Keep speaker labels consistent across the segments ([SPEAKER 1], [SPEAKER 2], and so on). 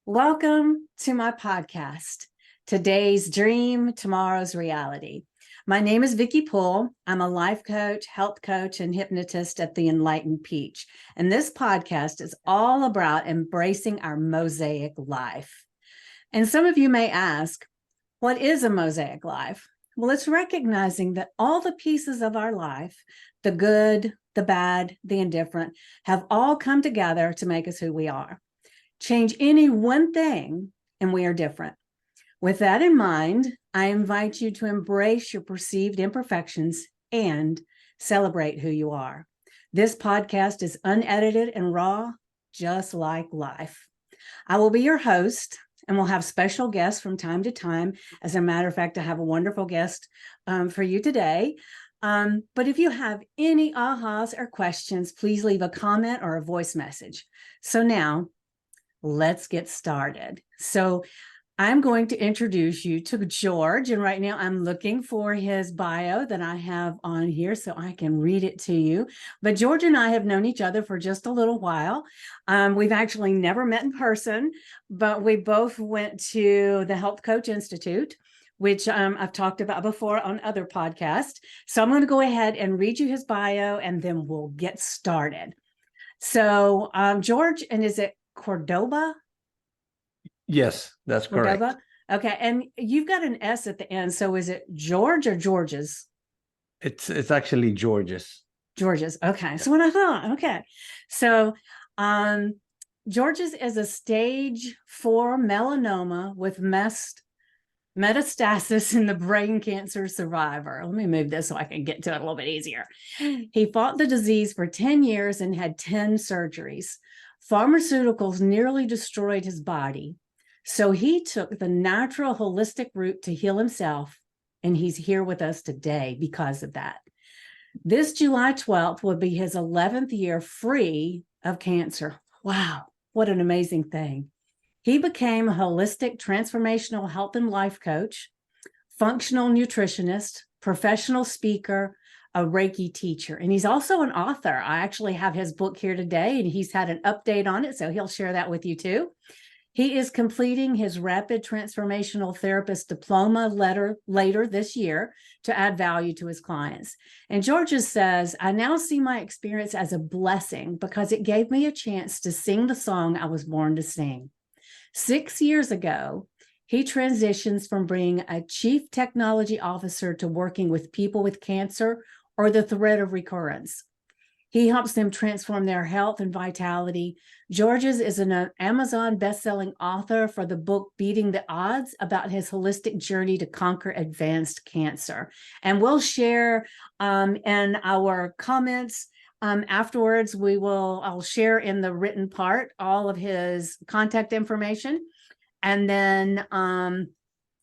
[SPEAKER 1] Welcome to my podcast, Today's Dream, Tomorrow's Reality. My name is Vicki Poole. I'm a life coach, health coach, and hypnotist at the Enlightened Peach. And this podcast is all about embracing our mosaic life. And some of you may ask, what is a mosaic life? Well, it's recognizing that all the pieces of our life, the good, the bad, the indifferent, have all come together to make us who we are. Change any one thing and we are different. With that in mind, I invite you to embrace your perceived imperfections and celebrate who you are. This podcast is unedited and raw, just like life. I will be your host and we'll have special guests from time to time. As a matter of fact, I have a wonderful guest for you today. But if you have any ahas or questions, please leave a comment or a voice message. So now, let's get started. So I'm going to introduce you to George. And right now I'm looking for his bio that I have on here so I can read it to you. But George and I have known each other for just a little while. We've actually never met in person, but we both went to the Health Coach Institute, which I've talked about before on other podcasts. So I'm going to go ahead and read you his bio and then we'll get started. So George, and is it Cordoba?
[SPEAKER 2] Yes, that's correct.
[SPEAKER 1] Cordoba? Okay, and you've got an S at the end. So is it George or George's?
[SPEAKER 2] It's actually George's.
[SPEAKER 1] George's. Okay. So what I thought. Okay. So George's is a stage 4 melanoma with metastasis in the brain cancer survivor. Let me move this so I can get to it a little bit easier. He fought the disease for 10 years and had 10 surgeries. Pharmaceuticals nearly destroyed his body. So he took the natural holistic route to heal himself, and he's here with us today because of that. This July 12th will be his 11th year free of cancer. Wow, what an amazing thing. He became a holistic transformational health and life coach, functional nutritionist, professional speaker, a Reiki teacher, and he's also an author. I actually have his book here today, and he's had an update on it, so he'll share that with you too. He is completing his rapid transformational therapist diploma later this year to add value to his clients. And Georges says, I now see my experience as a blessing because it gave me a chance to sing the song I was born to sing. 6 years ago, he transitions from being a chief technology officer to working with people with cancer or the threat of recurrence. He helps them transform their health and vitality. Georges is an Amazon bestselling author for the book Beating the Odds about his holistic journey to conquer advanced cancer. And we'll share in our comments afterwards. I'll share in the written part all of his contact information. And then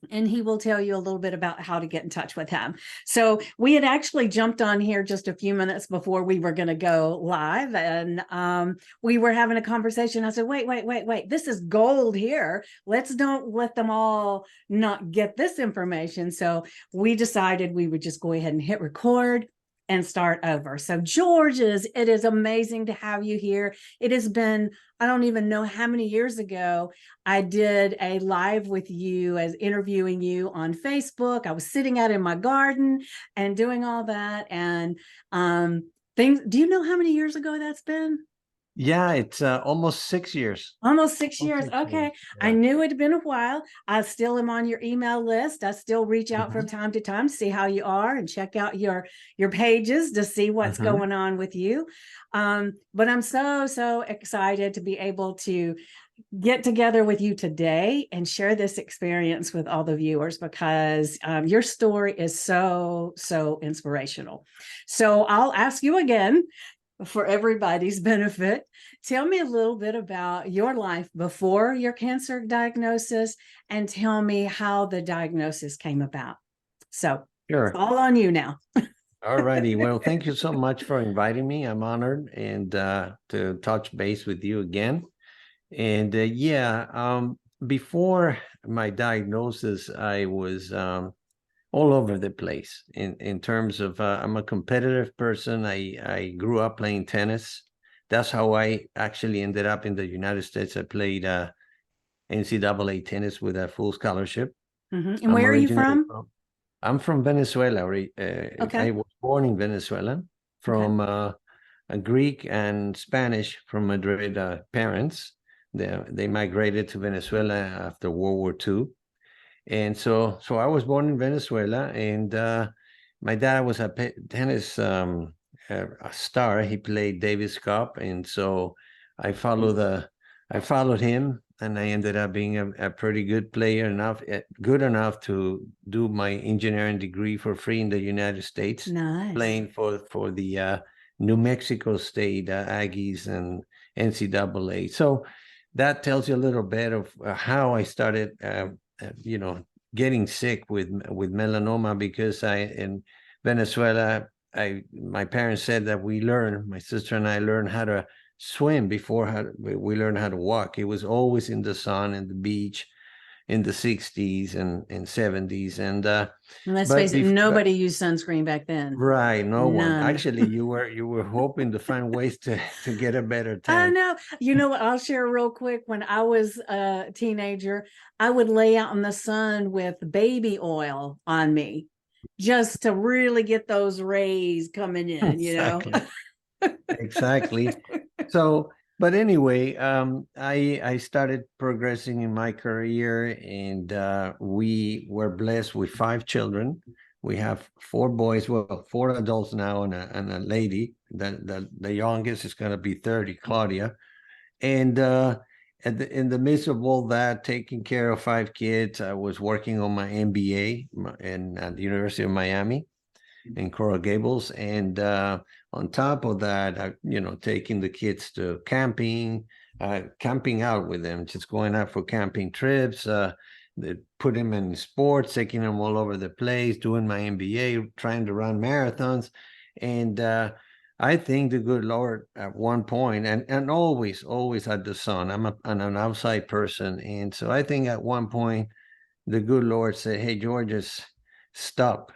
[SPEAKER 1] and he will tell you a little bit about how to get in touch with him. So we had actually jumped on here just a few minutes before we were going to go live, and we were having a conversation. I said, wait, this is gold here. Let's don't let them all not get this information. So we decided we would just go ahead and hit record and start over. So Georges, it is amazing to have you here. It has been, I don't even know how many years ago, I did a live with you as interviewing you on Facebook. I was sitting out in my garden and doing all that. And things, do you know how many years ago that's been?
[SPEAKER 2] Yeah, it's almost 6 years.
[SPEAKER 1] Almost 6 years. Okay.
[SPEAKER 2] Yeah.
[SPEAKER 1] I knew it had been a while. I still am on your email list. I still reach out from time to time to see how you are and check out your pages to see what's going on with you. But I'm so excited to be able to get together with you today and share this experience with all the viewers because your story is so inspirational. So I'll ask you again, for everybody's benefit, tell me a little bit about your life before your cancer diagnosis and tell me how the diagnosis came about. So
[SPEAKER 2] Sure.
[SPEAKER 1] It's all on you now.
[SPEAKER 2] All righty. Well, thank you so much for inviting me. I'm honored and to touch base with you again. And before my diagnosis, I was all over the place in terms of I'm a competitive person. I grew up playing tennis. That's how I actually ended up in the United States. I played NCAA tennis with a full scholarship.
[SPEAKER 1] And
[SPEAKER 2] I'm
[SPEAKER 1] where are you
[SPEAKER 2] originally
[SPEAKER 1] from?
[SPEAKER 2] I'm from Venezuela.
[SPEAKER 1] Okay.
[SPEAKER 2] I was born in Venezuela from a Greek and Spanish from Madrid parents. They migrated to Venezuela after World War II. And so I was born in Venezuela, and my dad was a tennis a star. He played Davis Cup, and so I followed him, and I ended up being a pretty good player, good enough to do my engineering degree for free in the United States,
[SPEAKER 1] Nice.
[SPEAKER 2] playing for the New Mexico State Aggies and NCAA. So that tells you a little bit of how I started. Getting sick with melanoma, because in Venezuela, my parents said that my sister and I learned how to swim before we learned how to walk. It was always in the sun and the beach in the 60s and 70s. And
[SPEAKER 1] Let's
[SPEAKER 2] but
[SPEAKER 1] face it,
[SPEAKER 2] before,
[SPEAKER 1] nobody used sunscreen back then.
[SPEAKER 2] right, no one.
[SPEAKER 1] None.
[SPEAKER 2] Actually, you were hoping to find ways to get a better
[SPEAKER 1] I
[SPEAKER 2] tan.
[SPEAKER 1] know. You know what? I'll share real quick. When I was a teenager, I would lay out in the sun with baby oil on me just to really get those rays coming in, you know?
[SPEAKER 2] Exactly. Exactly. So, but anyway, I started progressing in my career, and we were blessed with 5 children. We have 4 boys, well, 4 adults now, and a lady. The youngest is going to be 30, Claudia. And in the midst of all that, taking care of 5 kids, I was working on my MBA at the University of Miami in Coral Gables. And on top of that, taking the kids to camping out with them, just going out for camping trips, put them in sports, taking them all over the place, doing my MBA, trying to run marathons. And I think the good Lord at one point, and always had the sun. I'm an outside person. And so I think at one point, the good Lord said, "Hey, Georges, stop.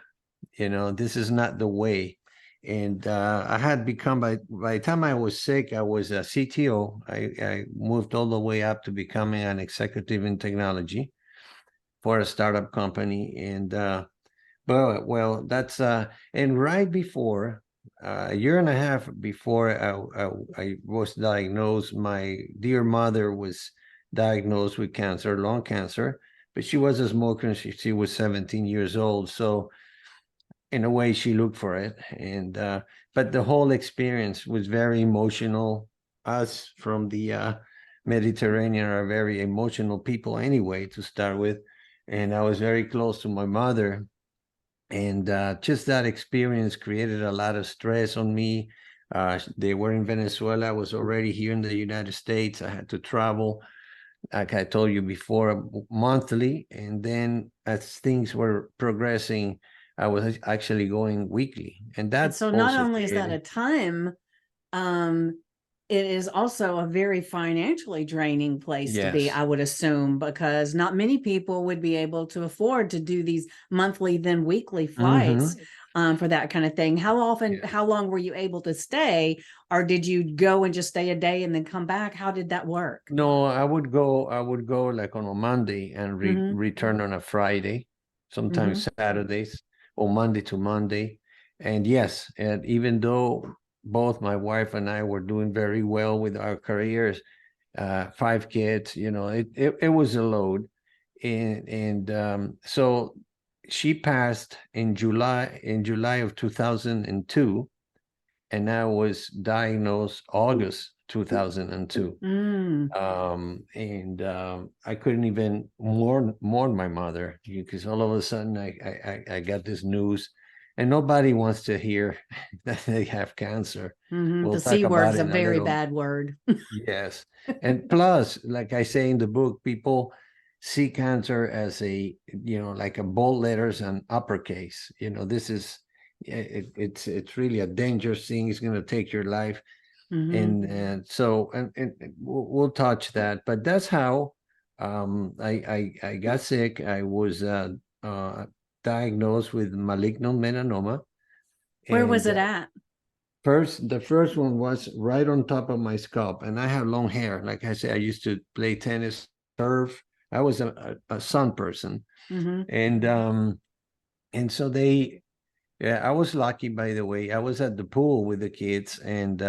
[SPEAKER 2] This is not the way." And I had become, by the time I was sick, I was a CTO. I moved all the way up to becoming an executive in technology for a startup company. And but well, that's and right before a year and a half before I was diagnosed, my dear mother was diagnosed with cancer, lung cancer, but she was a smoker, and she was 17 years old. So in a way, she looked for it. And but the whole experience was very emotional. Us from the Mediterranean are very emotional people anyway, to start with. And I was very close to my mother, and just that experience created a lot of stress on me. They were in Venezuela. I was already here in the United States. I had to travel, like I told you before, monthly. And then as things were progressing, I was actually going weekly. And
[SPEAKER 1] And
[SPEAKER 2] that
[SPEAKER 1] so not
[SPEAKER 2] also
[SPEAKER 1] only is that a
[SPEAKER 2] created,
[SPEAKER 1] time, um, it is also a very financially draining place to be,
[SPEAKER 2] yes.
[SPEAKER 1] I would assume, because not many people would be able to afford to do these monthly, then weekly flights for that kind of thing.
[SPEAKER 2] Yeah.
[SPEAKER 1] How long were you able to stay? Or did you go and just stay a day and then come back? How did that work?
[SPEAKER 2] No, I would go like on a Monday and return on a Friday, sometimes Saturdays, or Monday to Monday. And yes, and even though both my wife and I were doing very well with our careers, 5 kids, it was a load. And so she passed in July of 2002, and I was diagnosed August 2002. And I couldn't even mourn my mother, because all of a sudden I got this news, and nobody wants to hear that they have cancer. We'll
[SPEAKER 1] The
[SPEAKER 2] talk
[SPEAKER 1] C word
[SPEAKER 2] about
[SPEAKER 1] is a
[SPEAKER 2] it in a
[SPEAKER 1] very
[SPEAKER 2] little.
[SPEAKER 1] bad word.
[SPEAKER 2] Yes. And plus, like I say in the book, people see cancer as like a bold letters and uppercase. This is it's really a dangerous thing. It's going to take your life. And so we'll touch that. But that's how I got sick. I was diagnosed with malignant melanoma.
[SPEAKER 1] Where was
[SPEAKER 2] And
[SPEAKER 1] it at?
[SPEAKER 2] the first one was right on top of my scalp, and I have long hair. Like I say, I used to play tennis surf. I was a sun person.
[SPEAKER 1] Mm-hmm.
[SPEAKER 2] And so they, yeah, I was lucky, by the way. I was at the pool with the kids, and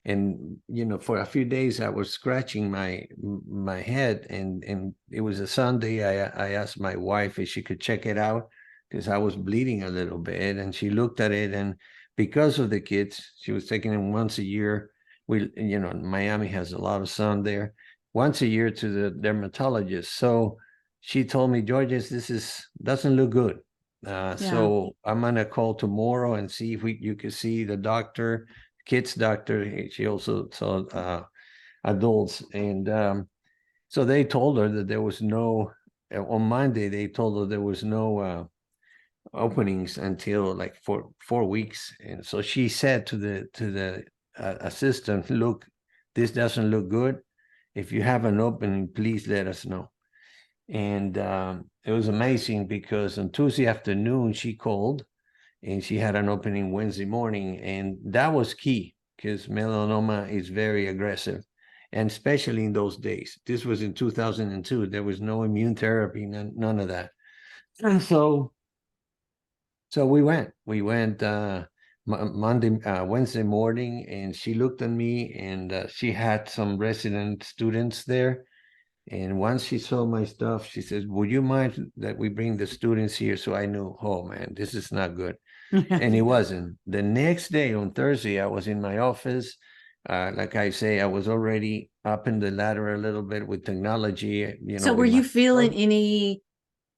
[SPEAKER 2] you know, for a few days I was scratching my head, and it was a Sunday. I asked my wife if she could check it out because I was bleeding a little bit, and she looked at it, and because of the kids, she was taking them once a year. We, you know, Miami has a lot of sun there. Once a year to the dermatologist. So she told me, Georges, this is doesn't look good.
[SPEAKER 1] Yeah.
[SPEAKER 2] So I'm gonna call tomorrow and see if you could see the doctor, kids doctor. She also saw adults, and so they told her that there was no. On Monday, they told her there was no openings until like 4 weeks, and so she said to the assistant, "Look, this doesn't look good. If you have an opening, please let us know." And it was amazing because on Tuesday afternoon she called and she had an opening Wednesday morning, and that was key because melanoma is very aggressive, and especially in those days. This was in 2002. There was no immune therapy, none of that. And so we went Wednesday morning, and she looked at me, and she had some resident students there. And once she saw my stuff, she says, "Would you mind that we bring the students here?" So I knew, oh man, this is not good. And it wasn't. The next day on Thursday, I was in my office. Like I say, I was already up in the ladder a little bit with technology, you know,
[SPEAKER 1] So were
[SPEAKER 2] with
[SPEAKER 1] you
[SPEAKER 2] my
[SPEAKER 1] feeling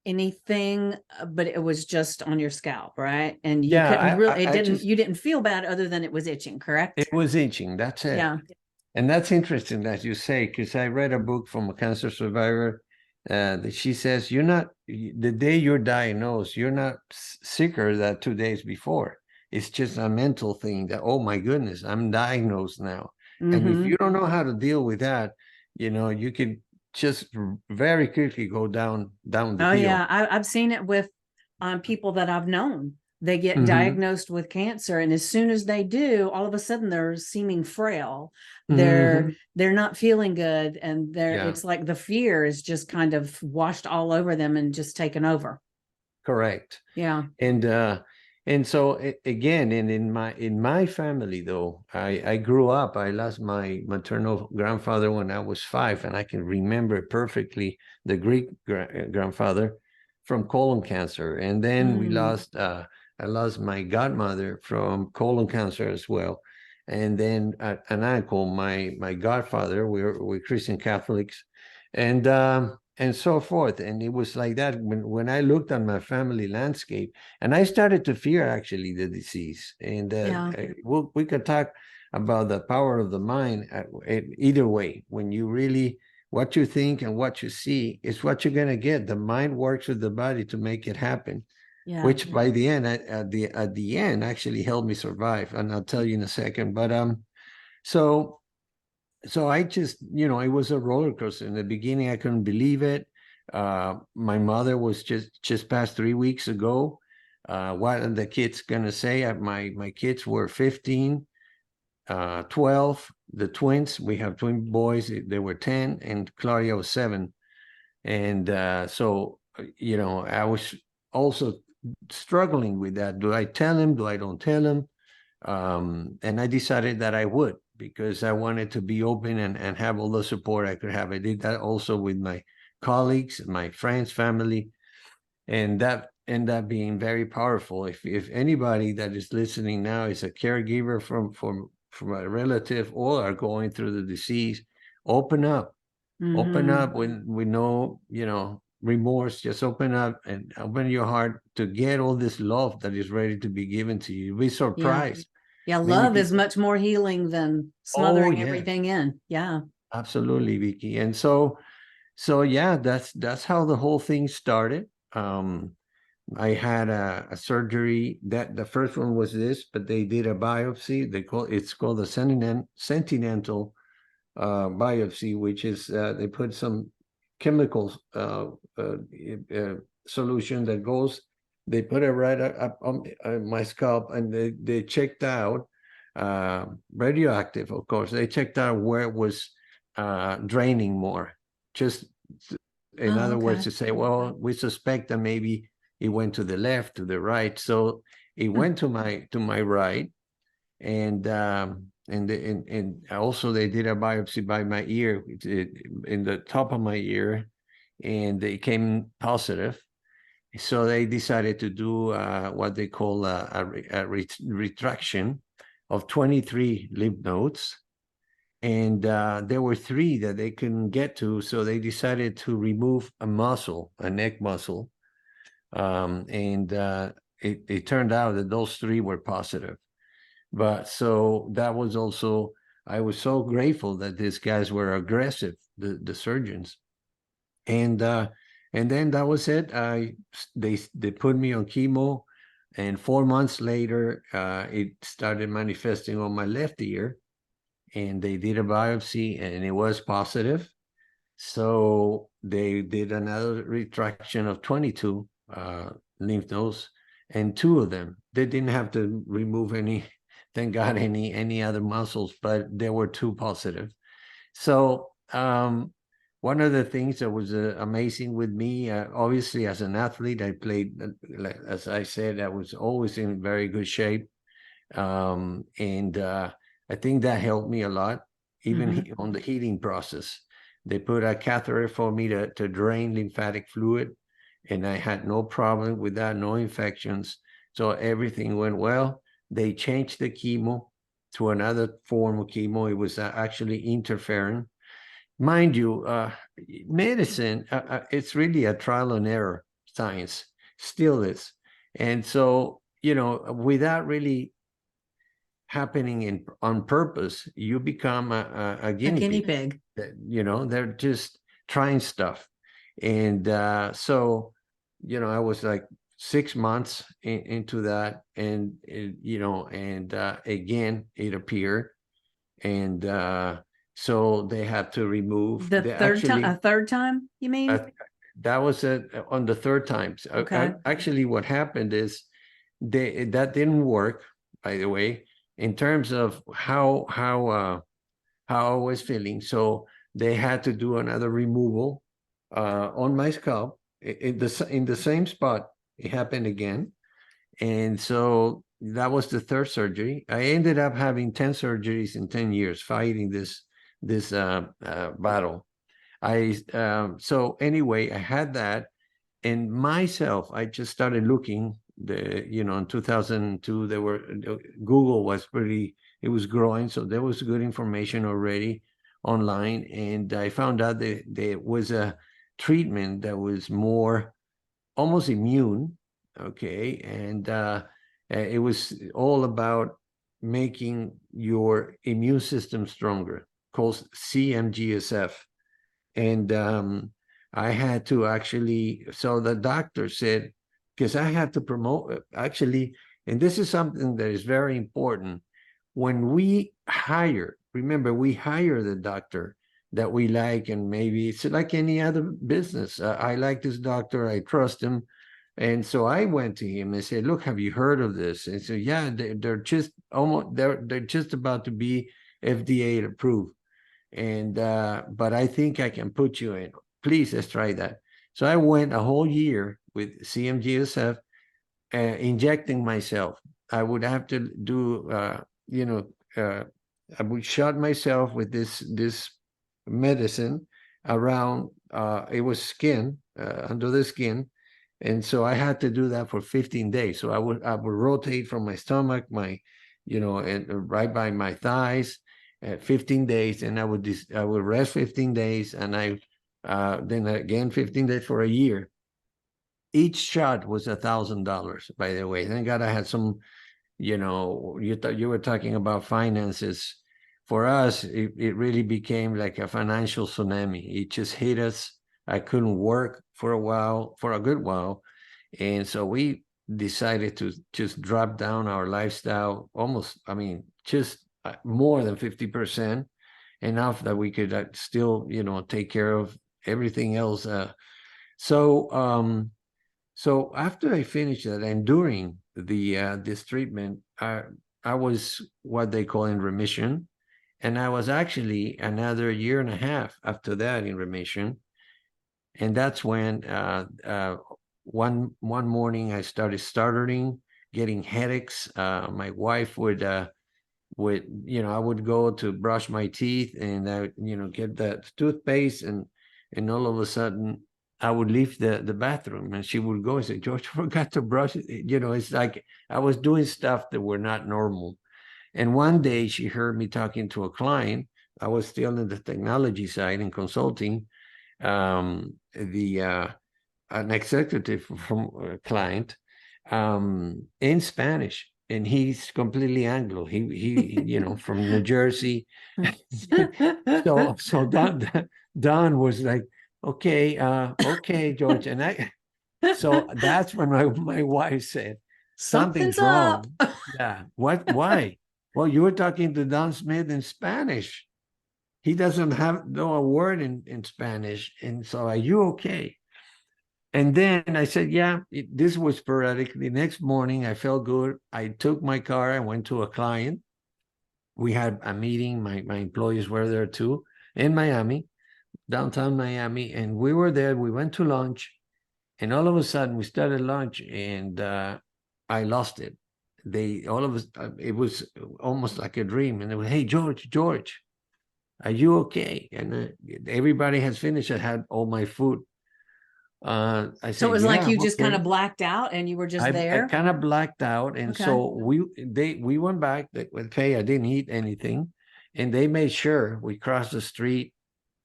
[SPEAKER 1] anything, but it was just on your scalp, right? And you couldn't
[SPEAKER 2] yeah,
[SPEAKER 1] really,
[SPEAKER 2] I just
[SPEAKER 1] you didn't feel bad other than it was itching, correct?
[SPEAKER 2] it was itching. That's it.
[SPEAKER 1] Yeah.
[SPEAKER 2] And that's interesting, as you say, because I read a book from a cancer survivor that she says, you're not, the day you're diagnosed, you're not sicker than 2 days before. It's just a mental thing that, oh my goodness, I'm diagnosed now. And if
[SPEAKER 1] Mm-hmm.
[SPEAKER 2] you don't know how to deal with that, you know, you could just very quickly go down the
[SPEAKER 1] Oh
[SPEAKER 2] hill.
[SPEAKER 1] yeah, I've seen it with people that I've known. They get
[SPEAKER 2] Hmm.
[SPEAKER 1] diagnosed with cancer, and as soon as they do, all of a sudden they're seeming frail. They're
[SPEAKER 2] Hmm.
[SPEAKER 1] they're not feeling good, and they're
[SPEAKER 2] Yeah.
[SPEAKER 1] it's like the fear is just kind of washed all over them and just taken over.
[SPEAKER 2] Correct.
[SPEAKER 1] Yeah.
[SPEAKER 2] And so again, and in my family though, I grew up. I lost my maternal grandfather when I was 5, and I can remember perfectly the Greek grandfather from colon cancer. And then
[SPEAKER 1] Mm.
[SPEAKER 2] I lost my godmother from colon cancer as well. And then an uncle, my godfather. We're Christian Catholics, and so forth. And it was like that when I looked at my family landscape, and I started to fear actually the disease. And
[SPEAKER 1] Yeah.
[SPEAKER 2] we could talk about the power of the mind. Either way, when you really what you think and what you see is what you're gonna get. The mind works with the body to make it happen,
[SPEAKER 1] Yeah.
[SPEAKER 2] which by the end, at the end, actually helped me survive. And I'll tell you in a second. But so so I just, it was a roller coaster. In the beginning, I couldn't believe it. My mother was just past 3 weeks ago. What are the kids gonna say? My kids were 15, 12. The twins, we have twin boys. They were 10, and Claudia was 7. And I was also struggling with that. Do I tell him? Do I don't tell him? And I decided that I would, because I wanted to be open and have all the support I could have. I did that also with my colleagues, my friends, family, and that ended up being very powerful. If anybody that is listening now is a caregiver from a relative or are going through the disease, open up. Open
[SPEAKER 1] Mm-hmm.
[SPEAKER 2] up with no, remorse. Just open up and open your heart to get all this love that is ready to be given to you. You'll be
[SPEAKER 1] Yeah.
[SPEAKER 2] surprised.
[SPEAKER 1] Yeah.
[SPEAKER 2] Many
[SPEAKER 1] Love is
[SPEAKER 2] people.
[SPEAKER 1] much more healing than
[SPEAKER 2] Oh
[SPEAKER 1] smothering
[SPEAKER 2] yeah,
[SPEAKER 1] everything in. Yeah.
[SPEAKER 2] absolutely, Vicky. And so yeah, that's how the whole thing started. I had a surgery. That the first one was this, but they did a biopsy. It's called the sentinel biopsy, which is they put some chemicals solution that goes. They put it right up on my scalp, and they checked out radioactive. Of course, they checked out where it was draining more. Just In other words,
[SPEAKER 1] okay.
[SPEAKER 2] to say, well, we suspect that maybe it went to the left, to the right. So it went to my right, and also they did a biopsy by my ear, in the top of my ear, and it came positive. So they decided to do what they call a retraction of 23 lymph nodes. And there were 3 that they couldn't get to. So they decided to remove a muscle, a neck muscle. And it turned out that those 3 were positive. But so that was also, I was so grateful that these guys were aggressive, the surgeons. And then that was it. They put me on chemo, and 4 months later, it started manifesting on my left ear, and they did a biopsy, and it was positive. So they did another retraction of 22 lymph nodes, and 2 of them, they didn't have to remove any, thank God, any other muscles, but there were 2 positive. So one of the things that was amazing with me, obviously as an athlete, I played, as I said, I was always in very good shape. And I think that helped me a lot, even on the healing process. They put a catheter for me to drain lymphatic fluid, and I had no problem with that, no infections. So everything went well. They changed the chemo to another form of chemo. It was actually interferon. Mind you, medicine, it's really a trial and error science, still is. And so, without really happening on purpose, you become a guinea
[SPEAKER 1] pig.
[SPEAKER 2] They're just trying stuff. And so, I was like 6 months into that, and again it appeared, and so they had to remove
[SPEAKER 1] The third time, a third time, you mean?
[SPEAKER 2] that was on the third time.
[SPEAKER 1] Okay.
[SPEAKER 2] Actually, what happened is that didn't work, by the way, in terms of how I was feeling. So they had to do another removal on my scalp in the same spot. It happened again, and so that was the 3rd surgery. I ended up having 10 surgeries in 10 years, fighting this battle. So anyway, I had that, and myself, I just started looking. In 2002, Google was it was growing, so there was good information already online, and I found out that there was a treatment that was more almost immune, okay, and it was all about making your immune system stronger, called CMGSF. And I had to actually, so the doctor said, because I had to promote, actually, and this is something that is very important. When we hire, remember, we hire the doctor that we like, and maybe it's like any other business. I like this doctor, I trust him. And so I went to him and said, look, have you heard of this? And so, yeah, they're just almost, they're just about to be FDA approved. And but I think I can put you in. Please, let's try that. So I went a whole year with CMGSF, injecting myself. I would have to do, I would shot myself with this medicine around. It was skin, under the skin, and so I had to do that for 15 days. So I would rotate from my stomach, and right by my thighs, 15 days, and I would rest 15 days, and I then again 15 days for a year. Each shot was $1,000, by the way. Thank God I had some, you were talking about finances. For us, it really became like a financial tsunami. It just hit us. I couldn't work for a good while. And so we decided to just drop down our lifestyle almost, just more than 50%, enough that we could still, take care of everything else. So after I finished that, and during this treatment, I was what they call in remission, and I was actually another year and a half after that in remission. And that's when one morning I started stuttering, getting headaches. My wife would I would go to brush my teeth, and I get that toothpaste, and all of a sudden I would leave the bathroom, and she would go and say, George, I forgot to brush it. It's like I was doing stuff that were not normal. And one day she heard me talking to a client. I was still in the technology side and consulting. The An executive from a client in Spanish, and he's completely Anglo. He from New Jersey. So Don was like, okay, George, and I. So that's when my wife said,
[SPEAKER 1] Something's
[SPEAKER 2] something's
[SPEAKER 1] up.
[SPEAKER 2] wrong. Yeah. What? Why? Well, you were talking to Don Smith in Spanish. He doesn't know a word in Spanish. And so, are you okay? And then I said, yeah, this was sporadic. The next morning, I felt good. I took my car. I went to a client. We had a meeting. My employees were there too, in Miami, downtown Miami. And we were there. We went to lunch. And all of a sudden, we started lunch, and I lost it. All of us, it was almost like a dream. And they were, hey, George, are you okay? And everybody has finished. I had all my food. I
[SPEAKER 1] So it
[SPEAKER 2] said,
[SPEAKER 1] was like
[SPEAKER 2] yeah,
[SPEAKER 1] you
[SPEAKER 2] I'm
[SPEAKER 1] just kind
[SPEAKER 2] okay.
[SPEAKER 1] of blacked out and you were just
[SPEAKER 2] I
[SPEAKER 1] there.
[SPEAKER 2] kind of blacked out. And
[SPEAKER 1] Okay.
[SPEAKER 2] so we went back. Okay, I didn't eat anything. And they made sure we crossed the street,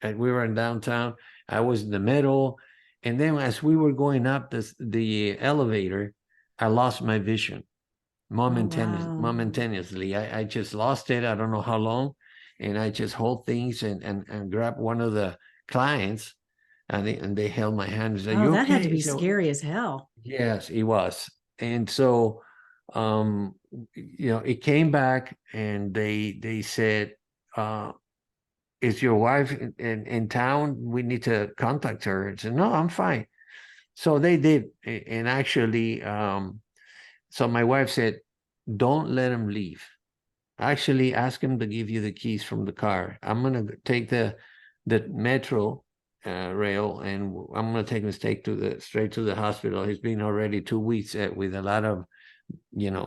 [SPEAKER 2] and we were in downtown. I was in the middle. And then as we were going up the elevator, I lost my vision
[SPEAKER 1] Oh, wow.
[SPEAKER 2] momentaneously. I just lost it. I don't know how long. And I just hold things and grab one of the clients, and they held my hand and said,
[SPEAKER 1] Oh,
[SPEAKER 2] you
[SPEAKER 1] that had to
[SPEAKER 2] okay?
[SPEAKER 1] be
[SPEAKER 2] So
[SPEAKER 1] scary as hell.
[SPEAKER 2] yes, it was. And so it came back, and they said, is your wife in town? We need to contact her. I said, no, I'm fine. So they did. And actually, so my wife said, don't let him leave. Actually, ask him to give you the keys from the car. I'm going to take the metro rail, and I'm going to take him straight to the hospital. He's been already 2 weeks with a lot of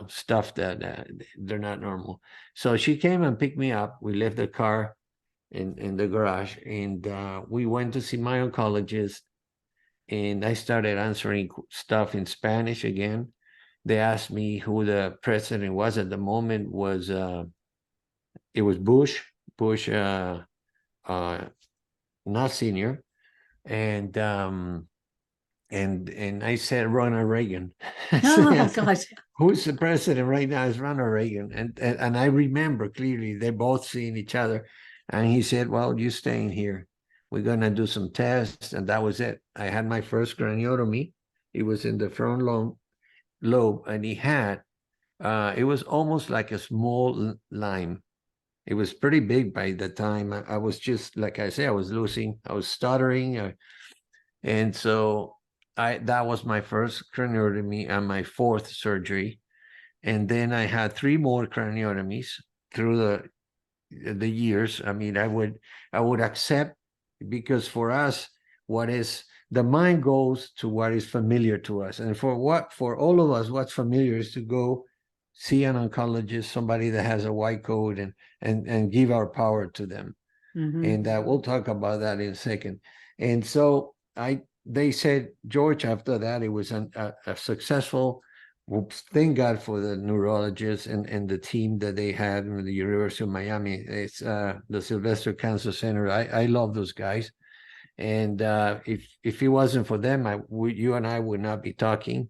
[SPEAKER 2] stuff that they're not normal. So she came and picked me up. We left the car in the garage, and we went to see my oncologist, and I started answering stuff in Spanish again. They asked me who the president was at the moment. It was Bush, not senior, and I said Ronald Reagan.
[SPEAKER 1] Oh, gosh.
[SPEAKER 2] Who's the president right now? Is Ronald Reagan, and I remember clearly they're both seeing each other, and he said, "Well, you staying here. We're gonna do some tests," and that was it. I had my first craniotomy. It was in the front lobe, and he had it was almost like a small lime. It was pretty big by the time. I was just, like I say, I was stuttering, and so that was my first craniotomy and my fourth surgery. And then I had three more craniotomies through the years. I mean, I would accept, because for us, what is the mind goes to what is familiar to us, and for all of us, what's familiar is to go see an oncologist, somebody that has a white coat, and give our power to them.
[SPEAKER 1] Mhm.
[SPEAKER 2] And we'll talk about that in a second. And so they said, George, after that, it was a successful. Thank God for the neurologists and the team that they had in the University of Miami. It's the Sylvester Cancer Center. I love those guys. And if it wasn't for them, you and I would not be talking.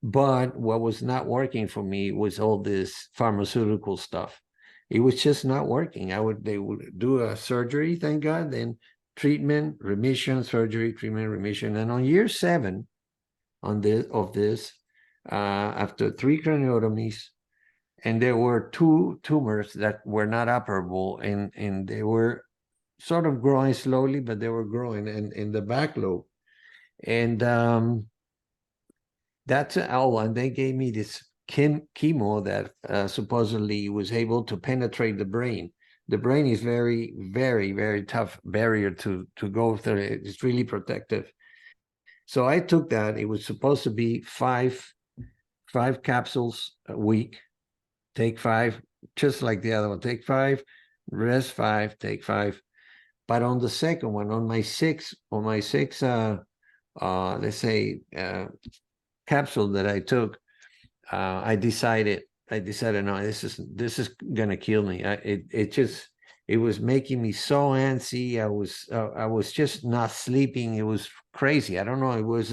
[SPEAKER 2] But what was not working for me was all this pharmaceutical stuff. It was just not working. They would do a surgery, thank God, then treatment, remission, surgery, treatment, remission. And on year 7 of this, after 3 craniotomies, and there were 2 tumors that were not operable, and they were sort of growing slowly, but they were growing in the back lobe. And and they gave me this chemo that supposedly was able to penetrate the brain. The brain is very, very, very tough barrier to go through. It's really protective. So I took that. It was supposed to be five capsules a week. Take 5, just like the other one. Take 5, rest 5, take 5. But on the second one, on my sixth, let's say capsule that I took, I decided no, this is gonna kill me. It was making me so antsy. I was just not sleeping. It was crazy. I don't know. It was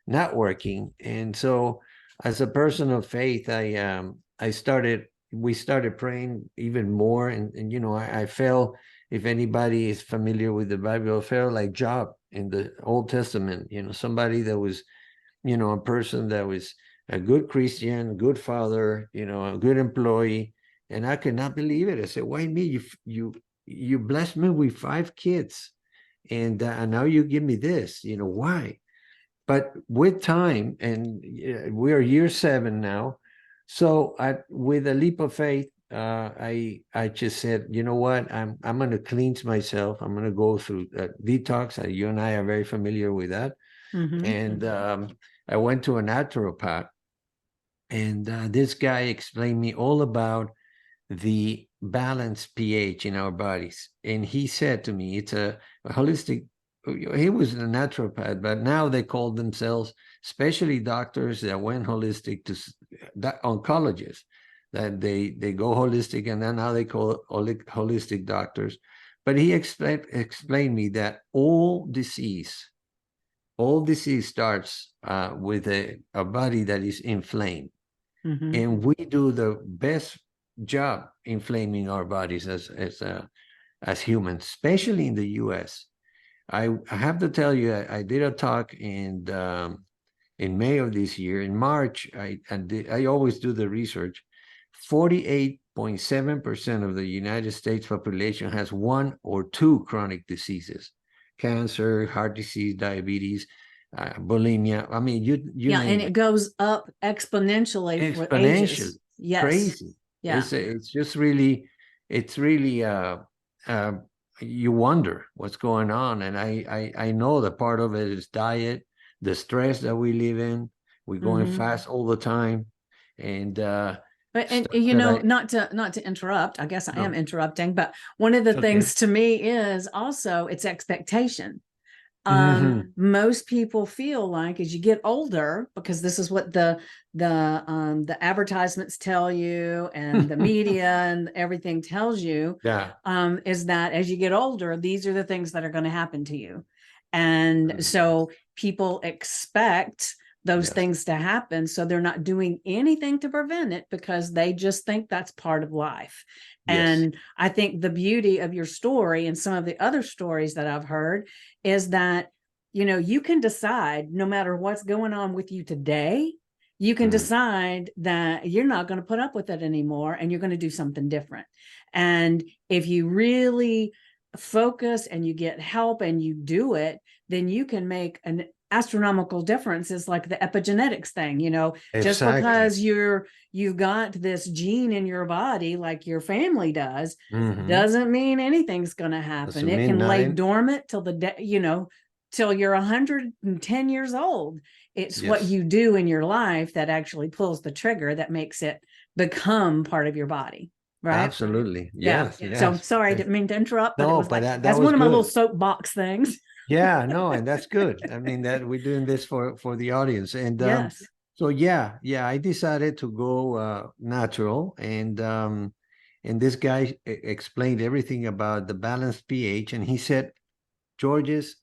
[SPEAKER 2] not working. And so, as a person of faith, we started praying even more. And you know, I felt, if anybody is familiar with the Bible, I felt like Job in the Old Testament. You know, somebody that was, you know, a person that was a good Christian, good father, you know, a good employee. And I could not believe it. I said, why me? You blessed me with 5 kids. And now you give me this, you know, why? But with time, and we are year 7 now. So with a leap of faith, I just said, you know what, I'm going to cleanse myself. I'm going to go through detox. You and I are very familiar with that. And I went to a naturopath, and this guy explained me all about the balanced pH in our bodies. And he said to me, it's a holistic, he was a naturopath, but now they call themselves specialty doctors that went holistic to oncologists, that they go holistic, and then now they call holistic doctors. But he explained me that all disease starts with a body that is inflamed. And we do the best job inflaming our bodies as humans, especially in the US. I have to tell you, I did a talk in May of this year. In March, I always do the research. 48.7% of the United States population has 1 or 2 chronic diseases: cancer, heart disease, diabetes, bulimia. I mean, you
[SPEAKER 1] Yeah, and
[SPEAKER 2] name
[SPEAKER 1] it
[SPEAKER 2] it.
[SPEAKER 1] goes up exponentially for ages. Yes.
[SPEAKER 2] Crazy.
[SPEAKER 1] Yeah.
[SPEAKER 2] It's just really, it's really you wonder what's going on. And I know that part of it is diet, the stress that we live in. We're going fast all the time. And
[SPEAKER 1] But and
[SPEAKER 2] stuff
[SPEAKER 1] you
[SPEAKER 2] that
[SPEAKER 1] know, not to interrupt, I guess I am
[SPEAKER 2] no,
[SPEAKER 1] interrupting, but one of the
[SPEAKER 2] it's okay.
[SPEAKER 1] things to me is also it's expectation.
[SPEAKER 2] Mhm.
[SPEAKER 1] Most people feel like as you get older, because this is what the advertisements tell you and the media and everything tells you,
[SPEAKER 2] Yeah.
[SPEAKER 1] is that as you get older, these are the things that are going to happen to you. And so people expect those
[SPEAKER 2] Yes.
[SPEAKER 1] things to happen. So they're not doing anything to prevent it because they just think that's part of life.
[SPEAKER 2] Yes.
[SPEAKER 1] And I think the beauty of your story and some of the other stories that I've heard is that, you know, you can decide no matter what's going on with you today, you can decide that you're not going to put up with it anymore and you're going to do something different. And if you really focus and you get help and you do it, then you can make an astronomical difference. Is like the epigenetics thing, you know, just
[SPEAKER 2] Exactly.
[SPEAKER 1] because you've got this gene in your body like your family does, doesn't mean anything's going to happen.
[SPEAKER 2] Doesn't
[SPEAKER 1] It
[SPEAKER 2] mean
[SPEAKER 1] can lay
[SPEAKER 2] nothing.
[SPEAKER 1] dormant till you know, till you're 110 years old. It's what
[SPEAKER 2] Yes.
[SPEAKER 1] you do in your life that actually pulls the trigger that makes it become part of your body, right?
[SPEAKER 2] Absolutely.
[SPEAKER 1] Yeah.
[SPEAKER 2] Yes.
[SPEAKER 1] So
[SPEAKER 2] Yes.
[SPEAKER 1] sorry, I didn't mean to interrupt, but it
[SPEAKER 2] No,
[SPEAKER 1] was
[SPEAKER 2] but
[SPEAKER 1] like
[SPEAKER 2] that
[SPEAKER 1] that's
[SPEAKER 2] was
[SPEAKER 1] one of my little
[SPEAKER 2] good.
[SPEAKER 1] soapbox things.
[SPEAKER 2] Yeah, no, and that's good. I mean, that we're doing this for the audience. And
[SPEAKER 1] Yes.
[SPEAKER 2] so yeah, I decided to go natural. And this guy explained everything about the balanced pH. And he said, Georges,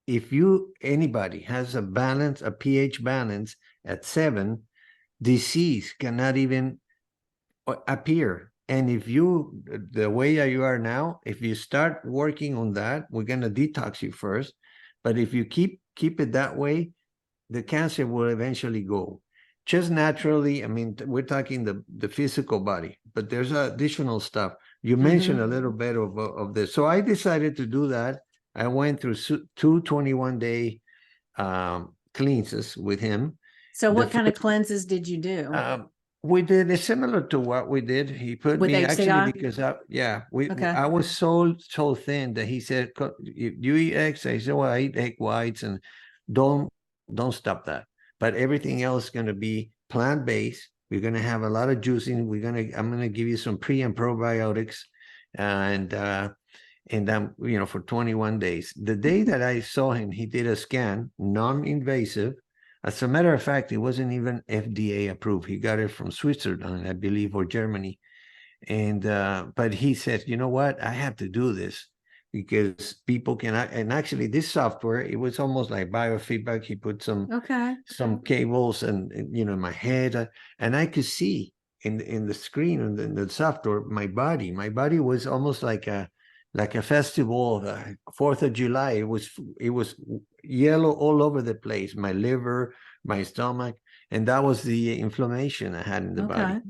[SPEAKER 2] if anybody has a pH balance at 7, disease cannot even appear. And if the way that you are now, if you start working on that, we're going to detox you first. But if you keep it that way, the cancer will eventually go. Just naturally, I mean, we're talking the physical body, but there's additional stuff. You mentioned a little bit of this. So I decided to do that. I went through 2 21-day cleanses with him.
[SPEAKER 1] So
[SPEAKER 2] The
[SPEAKER 1] what kind of
[SPEAKER 2] first,
[SPEAKER 1] cleanses did you do
[SPEAKER 2] we did it similar to what we did. He put
[SPEAKER 1] with
[SPEAKER 2] me actually
[SPEAKER 1] HCI?
[SPEAKER 2] because
[SPEAKER 1] Okay.
[SPEAKER 2] I was so thin that he said, you eat eggs. I said, well, I eat egg whites and don't don't stop that. But everything else is going to be plant-based. We're going to have a lot of juicing. I'm going to give you some pre and probiotics, and for 21 days. The day that I saw him, he did a scan, non-invasive. As a matter of fact, it wasn't even FDA approved. He got it from Switzerland, I believe, or Germany. And but he said, you know what, I have to do this because people can. And actually, this software, it was almost like biofeedback. He put some cables and in my head, and I could see in the screen and in the software my body. My body was almost like a festival, 4th of July. It was yellow all over the place. My liver, my stomach, and that was the inflammation I had in the body.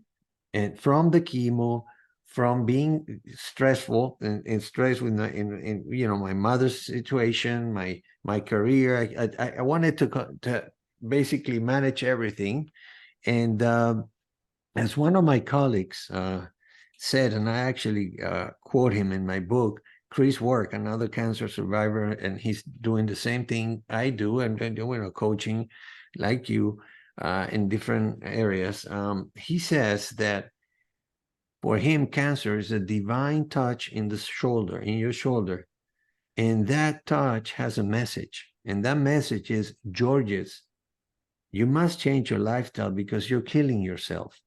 [SPEAKER 2] And from the chemo, from being stressful and stressed with my mother's situation, my career, I wanted to basically manage everything. And as one of my colleagues said, and I actually quote him in my book, Chris Work, another cancer survivor, and he's doing the same thing I do, and doing coaching like you in different areas. He says that for him, cancer is a divine touch in the shoulder, in your shoulder. And that touch has a message. And that message is, Georges, you must change your lifestyle because you're killing yourself.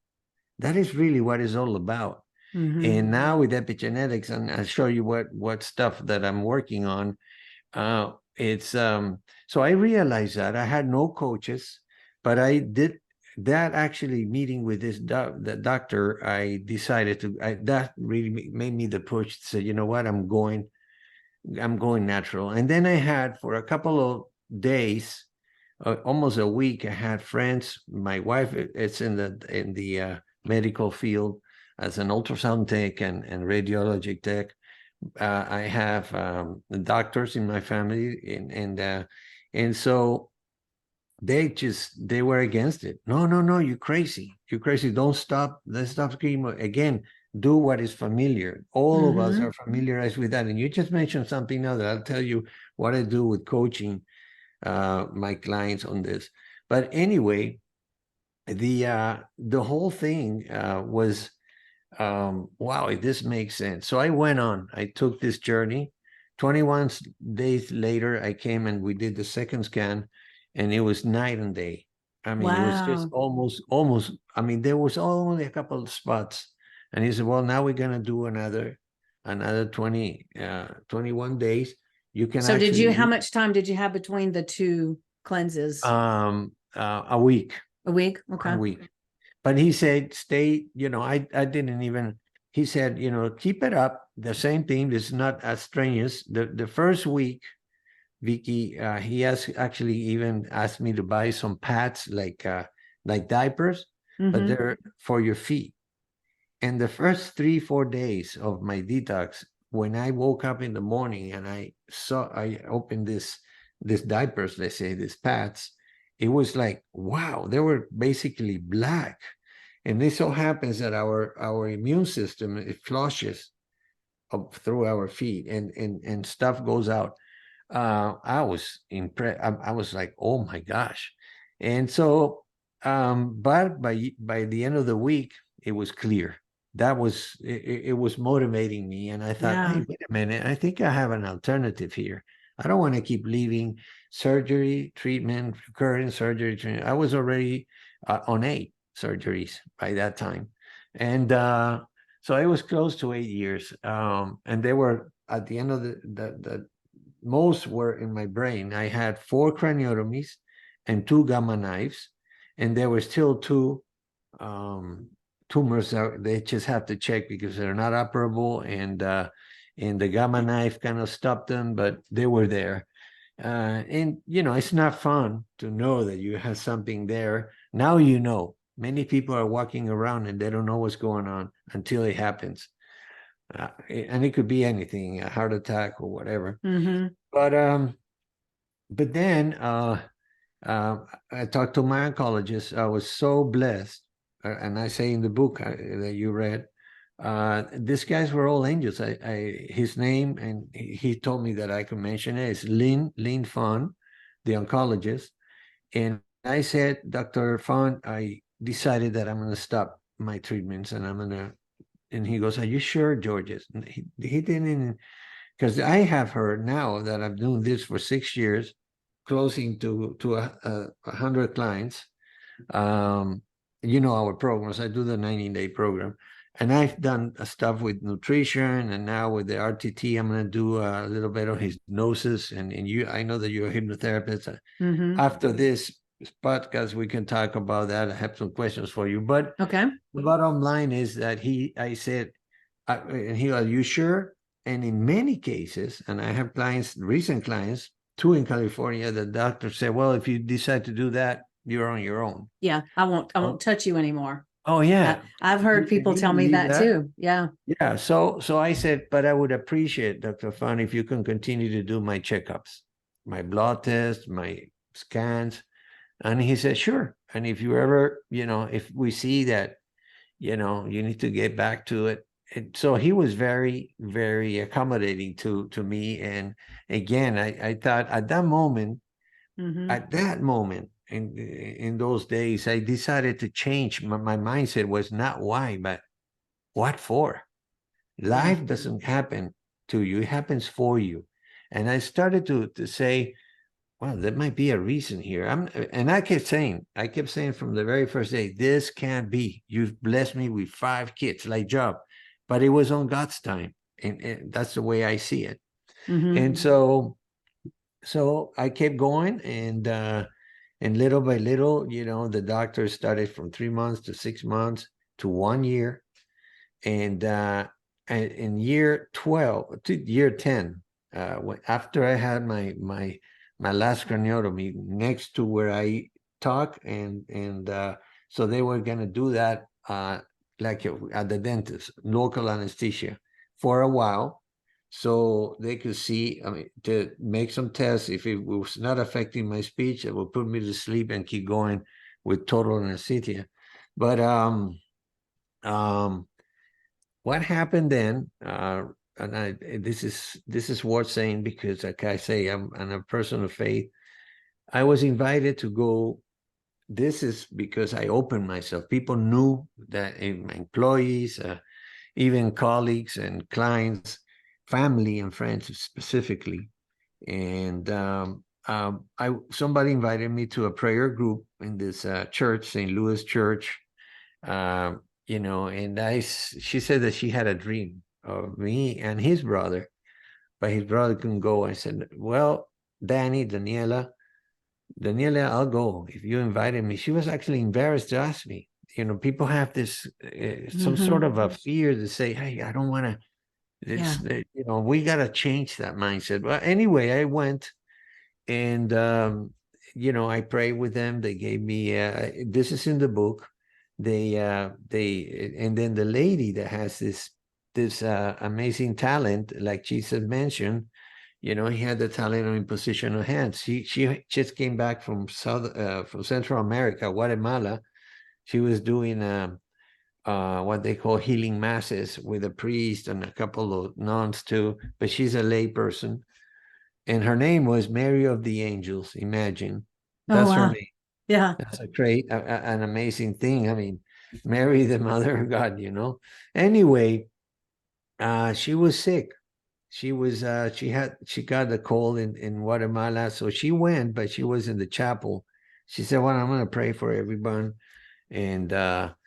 [SPEAKER 2] That is really what it's all about. And now with epigenetics, and I'll show you what stuff that I'm working on. It's so I realized that I had no coaches, but I did that actually meeting with the doctor. I decided that really made me the push to say, you know what, I'm going natural. And then I had, for a couple of days, almost a week, I had friends. My wife is in the medical field as an ultrasound tech and radiology tech. I have doctors in my family, and so they were against it. No, you're crazy. Don't stop. Let's stop chemo. Again, do what is familiar. All of us are familiarized with that. And you just mentioned something now that I'll tell you what I do with coaching my clients on this. But anyway, the whole thing was, wow, this makes sense. So I went on. I took this journey. 21 days later, I came and we did the second scan, and it was night and day. I mean, it was just almost. I mean, there was only a couple of spots, and he said, "Well, now we're gonna do another 21 days. You can."
[SPEAKER 1] So, how much time did you have between the two cleanses?
[SPEAKER 2] A week.
[SPEAKER 1] A week. Okay.
[SPEAKER 2] A week. But he said, stay, I didn't even, he said, keep it up. The same thing is not as strenuous. The first week, Vicky, he has actually even asked me to buy some pads like diapers, but they're for your feet. And the first 3-4 days of my detox, when I woke up in the morning and I opened this diapers, let's say, these pads, it was like, wow, they were basically black. And it so happens that our immune system, it flushes up through our feet and stuff goes out. I was impressed. I was like, oh my gosh. And so, but by the end of the week, it was clear. That was, it was motivating me. And I thought, hey, wait a minute, I think I have an alternative here. I don't want to keep leaving surgery, treatment, recurrence, surgery, treatment. I was already on 8 surgeries by that time. And so it was close to 8 years. And they were, at the end of the most were in my brain. I had 4 craniotomies and 2 gamma knives. And there were still 2 tumors that they just have to check because they're not operable. And the gamma knife kind of stopped them, but they were there. And, it's not fun to know that you have something there. Now many people are walking around and they don't know what's going on until it happens. And it could be anything, a heart attack or whatever. But then I talked to my oncologist. I was so blessed. And I say in the book that you read, these guys were all angels. His name, and he told me that I could mention it, is Lynn Fun, the oncologist. And I said, Dr. Font, I decided that I'm going to stop my treatments and I'm going to, and he goes, are you sure, Georges? And he didn't, because I have heard now that I'm doing this for 6 years, closing to 100 clients. You know, our programs, I do the 90-day program. And I've done stuff with nutrition, and now with the RTT, I'm going to do a little bit of hypnosis. And you, I know that you're a hypnotherapist.
[SPEAKER 1] Mm-hmm.
[SPEAKER 2] After this podcast, we can talk about that. I have some questions for you. But
[SPEAKER 1] Okay.
[SPEAKER 2] the bottom line is that I said, and he, are you sure? And in many cases, and I have clients, recent clients, two in California, the doctor said, well, if you decide to do that, you're on your own.
[SPEAKER 1] Yeah. I won't touch you anymore.
[SPEAKER 2] Oh yeah.
[SPEAKER 1] I've heard
[SPEAKER 2] Can
[SPEAKER 1] people
[SPEAKER 2] you
[SPEAKER 1] tell me
[SPEAKER 2] believe
[SPEAKER 1] that too. Yeah.
[SPEAKER 2] Yeah. So I said, but I would appreciate, Dr. Fan, if you can continue to do my checkups, my blood tests, my scans. And he said, sure. And if you ever, if we see that, you need to get back to it. And so he was very, very accommodating to me. And again, I thought at that moment, in those days, I decided to change. My mindset was not why, but what for? Life doesn't happen to you, it happens for you. And I started to say, well, there might be a reason here. And I kept saying from the very first day, this can't be. You've blessed me with 5 kids, like Job, but it was on God's time, and that's the way I see it. And so I kept going, and little by little, the doctor started from 3 months to 6 months to 1 year, and in year 12 to year 10, after I had my last craniotomy next to where I talk, and so they were gonna do that like at the dentist, local anesthesia for a while, so they could see, I mean, to make some tests. If it was not affecting my speech, it would put me to sleep and keep going with total anesthesia. But what happened then, and this is worth saying, because like I say, I'm a person of faith. I was invited to go. This is because I opened myself. People knew that, my employees, even colleagues and clients, family and friends specifically. And somebody invited me to a prayer group in this church, St. Louis Church. And she said that she had a dream of me and his brother, but his brother couldn't go. I said, well, Daniela, I'll go if you invited me. She was actually embarrassed to ask me. People have this some sort of a fear to say, hey, I don't want to. We got to change that mindset. Well, anyway, I went, and I prayed with them. They gave me this is in the book. And then the lady that has this amazing talent, like Jesus mentioned, he had the talent of imposition of hands. She just came back from Central America, Guatemala. She was doing what they call healing masses with a priest and a couple of nuns too, but she's a lay person. And her name was Mary of the Angels. Imagine. That's her name.
[SPEAKER 1] Yeah.
[SPEAKER 2] That's a great, an amazing thing. I mean, Mary, the mother of God, Anyway, she was sick. She got the cold in Guatemala. So she went, but she was in the chapel. She said, well, I'm going to pray for everyone. And Danny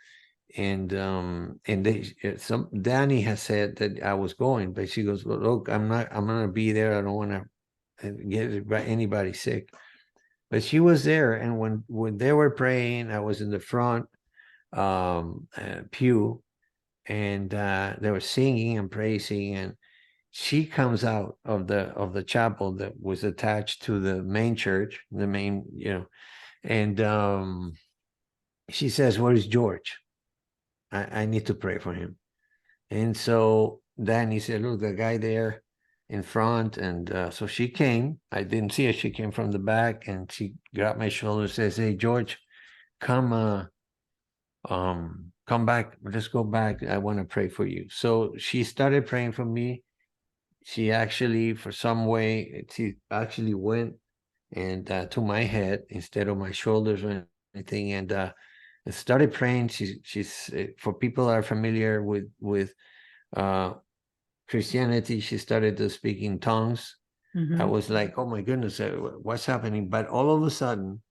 [SPEAKER 2] has said that I was going, but she goes, well, look, I'm going to be there. I don't want to get anybody sick. But she was there, and when they were praying, I was in the front pew, and they were singing and praising, and she comes out of the chapel that was attached to the main church, the main, and she says, "Where is George? I need to pray for him." And so Danny said, "Look, the guy there in front." And so she came. I didn't see her. She came from the back, and she grabbed my shoulder and says, "Hey, George, come back. Let's go back. I want to pray for you." So she started praying for me. She actually, for some way, she actually went and to my head instead of my shoulders or anything. And I started praying. She's for people that are familiar with uh, Christianity. She started to speak in tongues. I was like, oh my goodness, what's happening? But all of a sudden,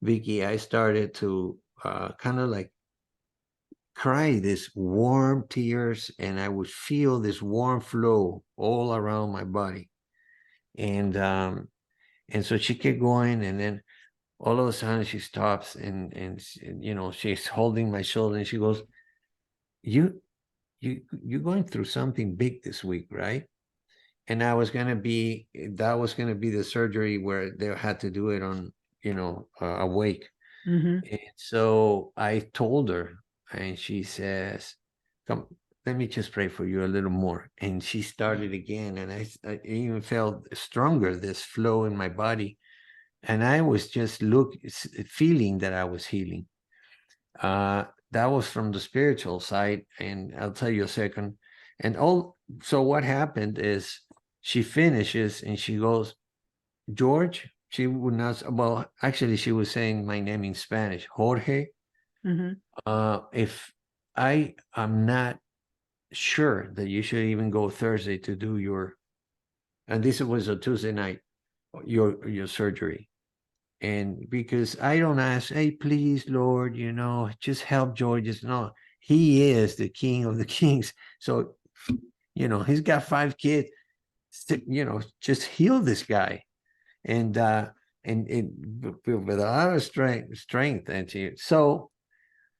[SPEAKER 2] Vicky, I started to kind of like cry this warm tears, and I would feel this warm flow all around my body. And so she kept going, and then all of a sudden she stops, and she's holding my shoulder, and she goes, "You you're going through something big this week, right?" And that was gonna be the surgery where they had to do it on awake. And so I told her, and she says, "Come, let me just pray for you a little more." And she started again, and I even felt stronger, this flow in my body. And I was just feeling that I was healing. That was from the spiritual side, and I'll tell you a second. So what happened is she finishes and she goes, "George," she would not, well, actually, she was saying my name in Spanish, Jorge. If I am not sure that you should even go Thursday to do and this was a Tuesday night, your surgery. And because I don't ask, hey, please, Lord, just help George. No, he is the king of the kings. So, he's got 5 kids, just heal this guy. And with a lot of strength. So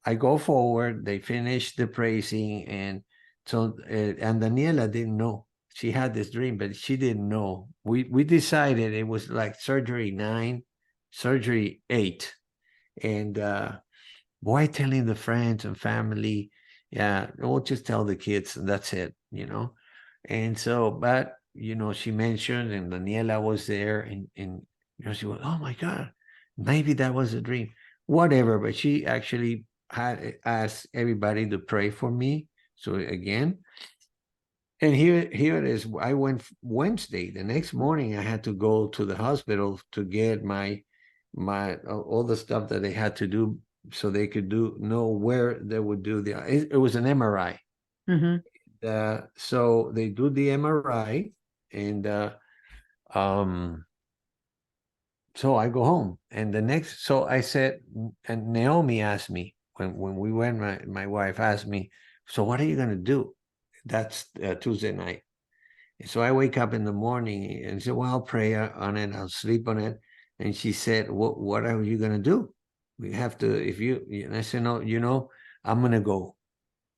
[SPEAKER 2] I go forward, they finish the praising. And so, and Daniela didn't know. She had this dream, but she didn't know. We decided it was like surgery 9, surgery 8. And why telling the friends and family? Yeah, we'll just tell the kids, and that's it. And so, but she mentioned, and Daniela was there, and she went, "Oh my God, maybe that was a dream." Whatever, but she actually had asked everybody to pray for me. So again, and here it is. I went Wednesday. The next morning, I had to go to the hospital to get my all the stuff that they had to do, so they could know where they would do it was an MRI. So they do the MRI, and so I go home, and so I said, and Naomi asked me when we went, my wife asked me, "So what are you going to do?" That's Tuesday night. And so I wake up in the morning and say, "Well, I'll pray on it. I'll sleep on it." And she said, what are you going to do? We have to, and I said, "No, I'm going to go.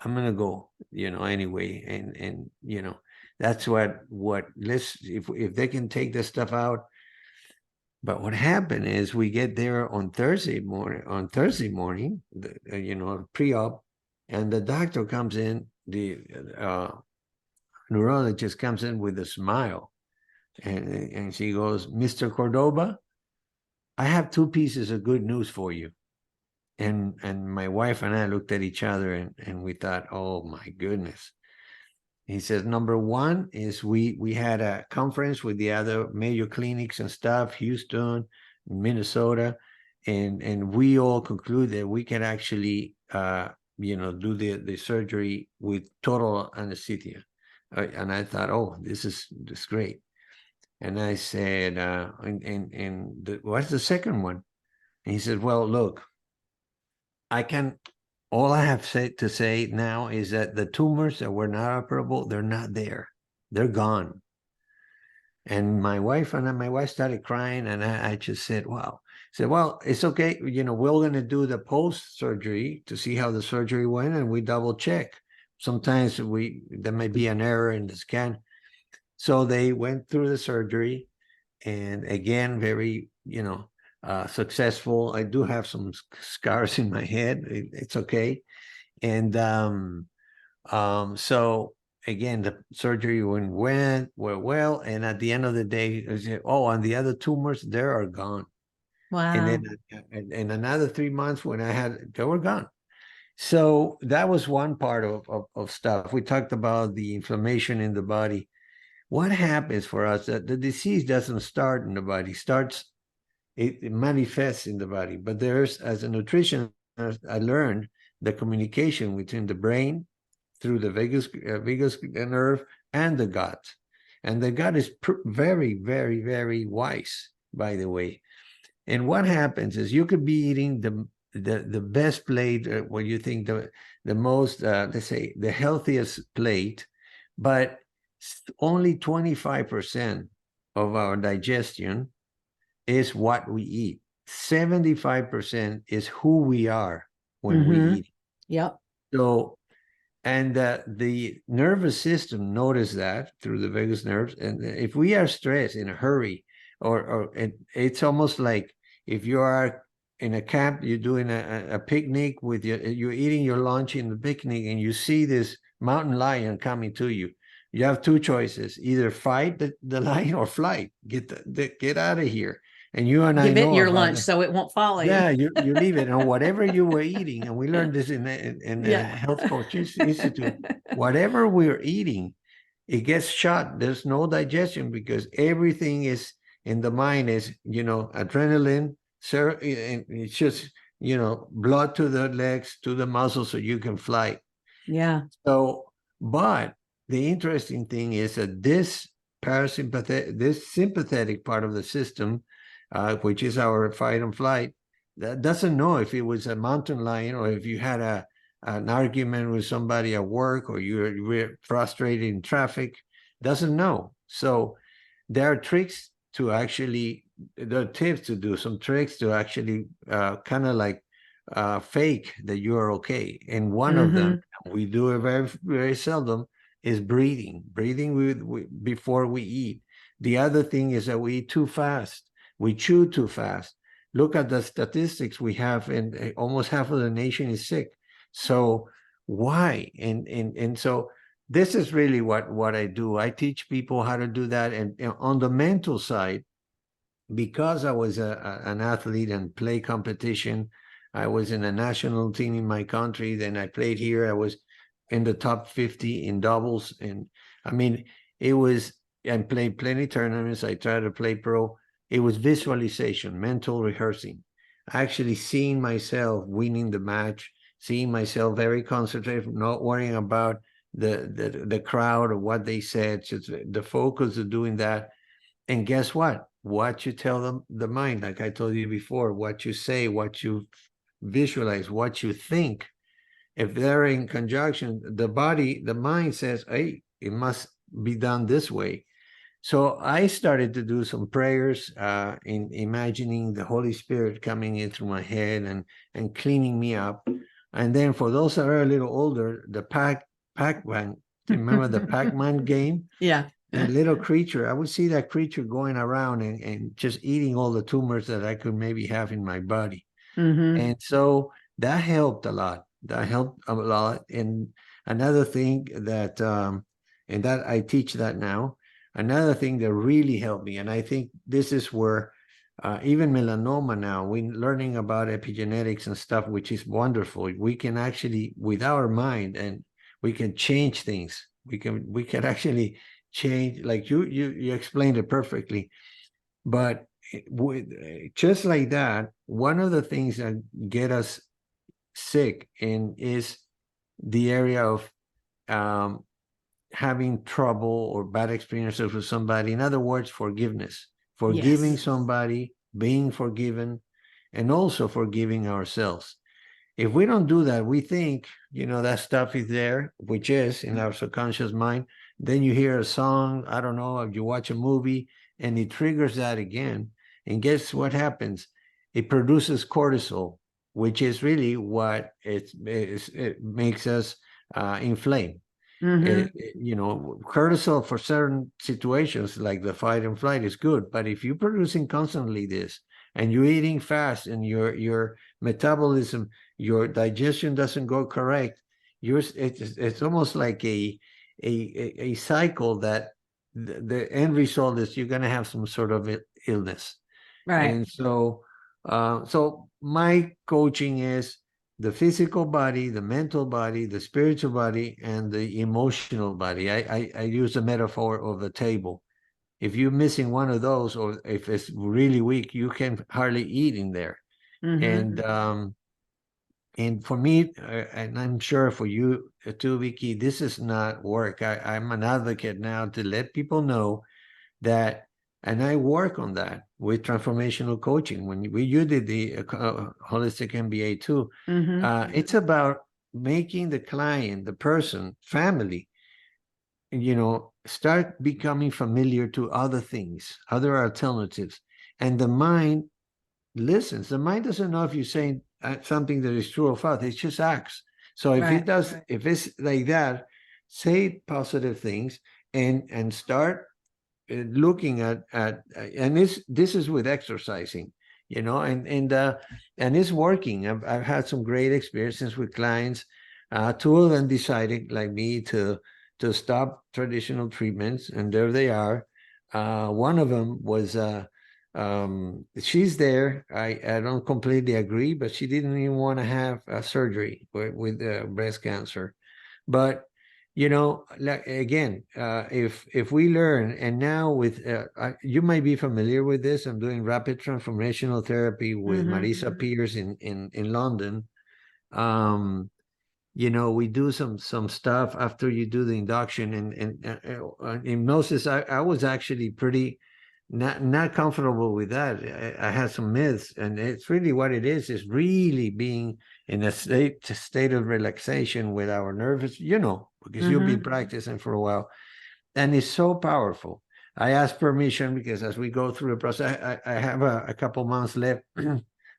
[SPEAKER 2] I'm going to go, anyway." And that's if they can take this stuff out. But what happened is we get there on Thursday morning, pre-op, and the doctor comes in, the neurologist comes in with a smile, and she goes, "Mr. Cordoba, I have 2 pieces of good news for you." And my wife and I looked at each other, and we thought, oh my goodness. He says, number one is we had a conference with the other major clinics and stuff, Houston, Minnesota, and we all concluded that we can actually do the surgery with total anesthesia. And I thought, oh, this is great. And I said, what's the second one? And he said, well, look, all I have to say now is that the tumors that were not operable, they're not there. They're gone. And my wife started crying, and I just said, wow. I said, well, it's okay. We're going to do the post-surgery to see how the surgery went, and we double check. Sometimes there may be an error in the scan. So they went through the surgery, and again, very, successful. I do have some scars in my head. It's okay. And so again, the surgery went well. And at the end of the day, I said, oh, and the other tumors, they are gone.
[SPEAKER 1] Wow.
[SPEAKER 2] And then in another 3 months when they were gone. So that was one part of stuff. We talked about the inflammation in the body. What happens for us that the disease doesn't start in the body, starts it manifests in the body. But there's, as a nutritionist, I learned the communication between the brain through the vagus nerve and the gut. And the gut is very, very, very wise, by the way. And what happens is you could be eating the best plate, what you think the most, let's say, the healthiest plate, but only 25% of our digestion is what we eat. 75% is who we are when we eat.
[SPEAKER 1] Yep.
[SPEAKER 2] So, and the nervous system notice that through the vagus nerves. And if we are stressed, in a hurry, or it's almost like if you are in a camp, you're doing a picnic with you're eating your lunch in the picnic, and you see this mountain lion coming to you. You have two choices: either fight the lion or flight. Get out of here. And you and I
[SPEAKER 1] Give it
[SPEAKER 2] know
[SPEAKER 1] your
[SPEAKER 2] about
[SPEAKER 1] lunch so it won't follow you.
[SPEAKER 2] yeah, you leave it, and whatever you were eating, and we learned this in the
[SPEAKER 1] Yeah.
[SPEAKER 2] Health Coaches Institute. Whatever we're eating, it gets shot. There's no digestion because everything is in the mind is, adrenaline, sir, and it's just, blood to the legs, to the muscles so you can fly.
[SPEAKER 1] Yeah.
[SPEAKER 2] So, but the interesting thing is that this sympathetic part of the system, which is our fight and flight, that doesn't know if it was a mountain lion or if you had an argument with somebody at work or you're frustrated in traffic, doesn't know. So there are tricks to actually, there are tips to do some tricks to actually kind of like fake that you are okay. And one of them, we do it very, very seldom, is breathing before we eat. The other thing is that we eat too fast. We chew too fast. Look at the statistics we have, and almost half of the nation is sick. So why? And so this is really what I do. I teach people how to do that. And on the mental side, because I was an athlete and play competition, I was in a national team in my country. Then I played here. I was in the top 50 in doubles. And I mean, it was, and played plenty tournaments. I tried to play pro. It was visualization, mental rehearsing, actually seeing myself winning the match, seeing myself very concentrated, not worrying about the crowd or what they said, just the focus of doing that. And guess what? What you tell them, the mind, like I told you before, what you say, what you visualize, what you think, if they're in conjunction, the body, the mind says, hey, it must be done this way. So I started to do some prayers, in imagining the Holy Spirit coming in through my head and cleaning me up. And then for those that are a little older, the Pac-Man, remember the Pac-Man game?
[SPEAKER 1] Yeah.
[SPEAKER 2] That little creature, I would see that creature going around and just eating all the tumors that I could maybe have in my body. And so that helped a lot. That helped a lot. And another thing that, and that I teach that now, another thing that really helped me, and I think this is where even melanoma now, we're learning about epigenetics and stuff, which is wonderful. We can actually, with our mind, and we can change things. We can actually change, like you explained it perfectly. But just like that, one of the things that get us sick is the area of having trouble or bad experiences with somebody. In other words, forgiveness, forgiving somebody, being forgiven, and also forgiving ourselves. If we don't do that, we think, that stuff is there, which is in our subconscious mind. Then you hear a song, I don't know, if you watch a movie, and it triggers that again. And guess what happens? It produces cortisol, which is really what it makes us inflame. Cortisol for certain situations like the fight and flight is good, but if you're producing constantly this and you're eating fast and your metabolism, your digestion doesn't go correct, it's almost like a cycle that the end result is you're going to have some sort of illness.
[SPEAKER 1] Right.
[SPEAKER 2] And so my coaching is the physical body, the mental body, the spiritual body, and the emotional body. I use the metaphor of a table. if you're missing one of those, or if it's really weak, you can hardly eat in there. And for me, and I'm sure for you too, Vicky, this is not work. I'm an advocate now to let people know that, and I work on that with transformational coaching. When you did the holistic MBA too, it's about making the client, the person, family, start becoming familiar to other things, other alternatives. And the mind listens. The mind doesn't know if you're saying something that is true or false. It just acts. So if it does, if it's like that, say positive things and start looking at and this is with exercising, and it's working. I've had some great experiences with clients. Two of them decided, like me, to stop traditional treatments, and there they are. One of them was she's there. I don't completely agree, but she didn't even want to have a surgery with breast cancer. But like, again, if we learn, and now with you might be familiar with this. I'm doing rapid transformational therapy with Marisa Peers in London. We do some stuff after you do the induction, and hypnosis. I was actually pretty not comfortable with that. I had some myths, and it's really what it is really being in a state of relaxation with our nervous, because you'll be practicing for a while, and it's so powerful. I ask permission because as we go through the process, I have a couple months left,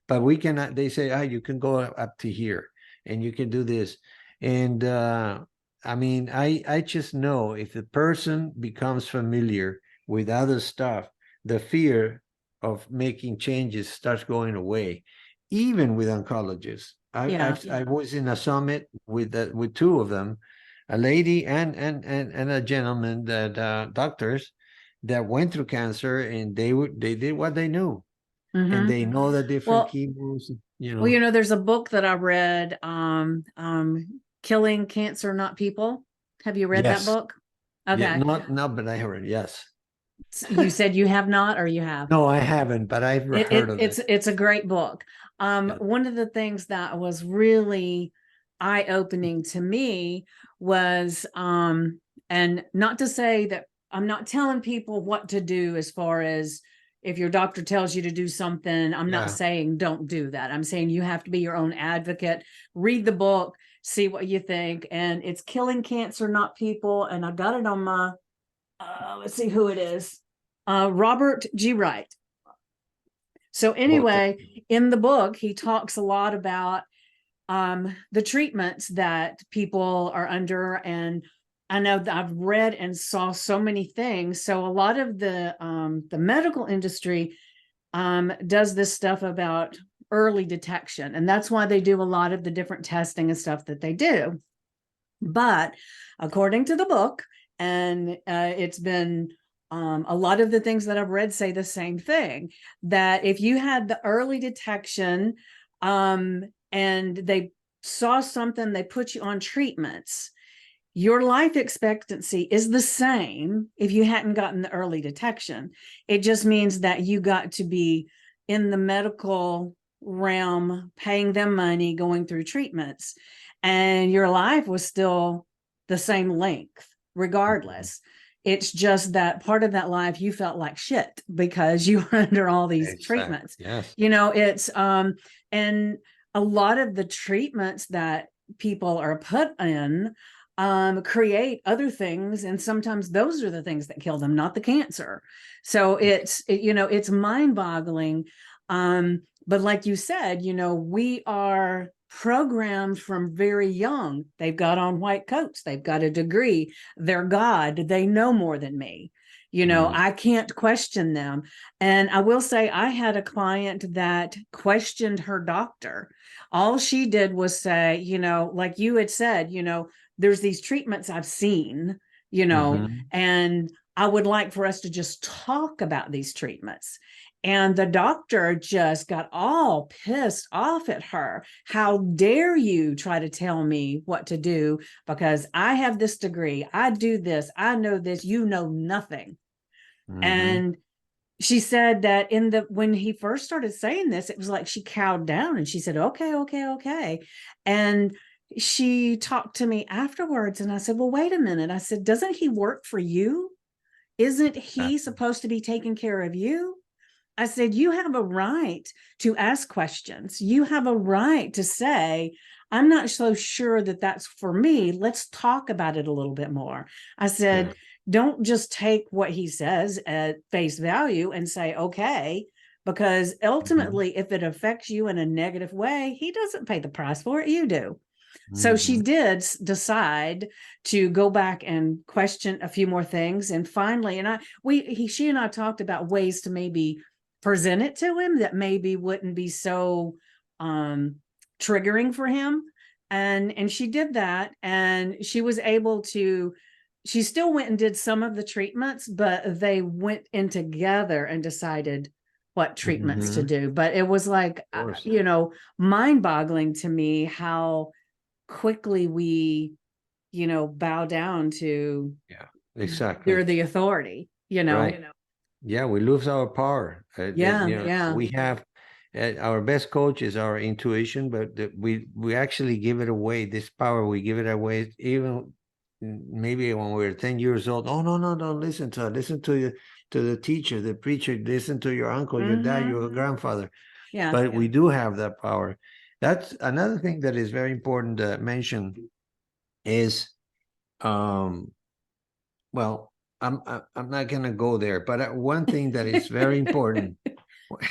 [SPEAKER 2] but we cannot. They say, you can go up to here, and you can do this, and I mean, I just know if the person becomes familiar with other stuff, the fear of making changes starts going away, even with oncologists. I was in a summit with two of them, a lady and a gentleman, that doctors that went through cancer, and they did what they knew, and they know the different chemos.
[SPEAKER 1] Well, there's a book that I read, Killing Cancer, Not People. Have you read that book? Okay.
[SPEAKER 2] Yeah, not, but I heard, yes.
[SPEAKER 1] You said you have not, or you have?
[SPEAKER 2] No, I haven't, but I've heard of it.
[SPEAKER 1] It's a great book. One of the things that was really eye-opening to me was, and not to say that I'm not telling people what to do, as far as if your doctor tells you to do something, I'm not saying don't do that. I'm saying you have to be your own advocate. Read the book, see what you think. And it's Killing Cancer, Not People. And I got it on my, let's see who it is. Robert G. Wright. So anyway, in the book, he talks a lot about the treatments that people are under. And I know that I've read and saw so many things. So a lot of the medical industry does this stuff about early detection. And that's why they do a lot of the different testing and stuff that they do. But according to the book, and it's been a lot of the things that I've read say the same thing, that if you had the early detection and they saw something, they put you on treatments, your life expectancy is the same if you hadn't gotten the early detection. It just means that you got to be in the medical realm, paying them money, going through treatments, and your life was still the same length regardless. It's just that part of that life you felt like shit because you were under all these treatments.
[SPEAKER 2] Yes.
[SPEAKER 1] It's and a lot of the treatments that people are put in create other things, and sometimes those are the things that kill them, not the cancer. So it's mind-boggling. But like you said, we are programmed from very young. They've got on white coats, they've got a degree, they're God, they know more than me. I can't question them. And I will say, I had a client that questioned her doctor. All she did was say, like you had said, there's these treatments I've seen, and I would like for us to just talk about these treatments. And the doctor just got all pissed off at her. How dare you try to tell me what to do, because I have this degree, I do this, I know this, you know nothing. And she said that when he first started saying this, it was like she cowed down and she said, okay, okay, okay. And she talked to me afterwards and I said, well, wait a minute. I said, doesn't he work for you? Isn't he supposed to be taking care of you? I said, you have a right to ask questions. You have a right to say, I'm not so sure that that's for me. Let's talk about it a little bit more. I said,
[SPEAKER 2] Yeah.
[SPEAKER 1] don't just take what he says at face value and say, okay, because ultimately, if it affects you in a negative way, he doesn't pay the price for it. You do. So she did decide to go back and question a few more things. And finally, she and I talked about ways to maybe present it to him that maybe wouldn't be so triggering for him. And she did that. And she was able to, she still went and did some of the treatments, but they went in together and decided what treatments to do. But it was like, mind boggling to me how quickly we, bow down to
[SPEAKER 2] Exactly.
[SPEAKER 1] you're the authority,
[SPEAKER 2] Right. Yeah, we lose our power. We have our best coach is our intuition, but we actually give it away. This power, we give it away even maybe when we're 10 years old. Oh, no, no, don't listen to it. Listen to the teacher, the preacher. Listen to your uncle, your dad, your grandfather. But we do have that power. That's another thing that is very important to mention is, well, I'm not going to go there, but one thing that is very important,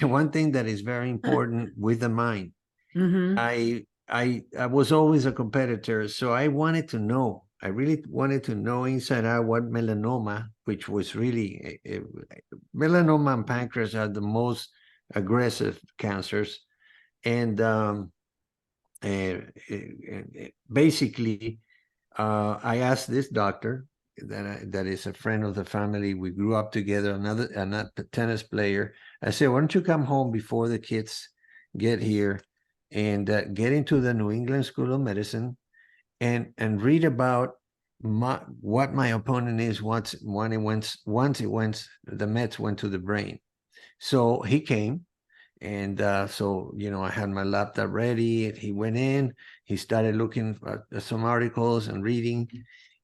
[SPEAKER 2] one thing that is very important with the mind. I was always a competitor, so I wanted to know. I really wanted to know inside out what melanoma, which was really melanoma and pancreas are the most aggressive cancers, and basically, I asked this doctor that is a friend of the family. We grew up together. Another tennis player. I said, "Why don't you come home before the kids get here and get into the New England School of Medicine and read about what my opponent is once the Mets went to the brain." So he came. And so, I had my laptop ready. He went in, he started looking at some articles and reading.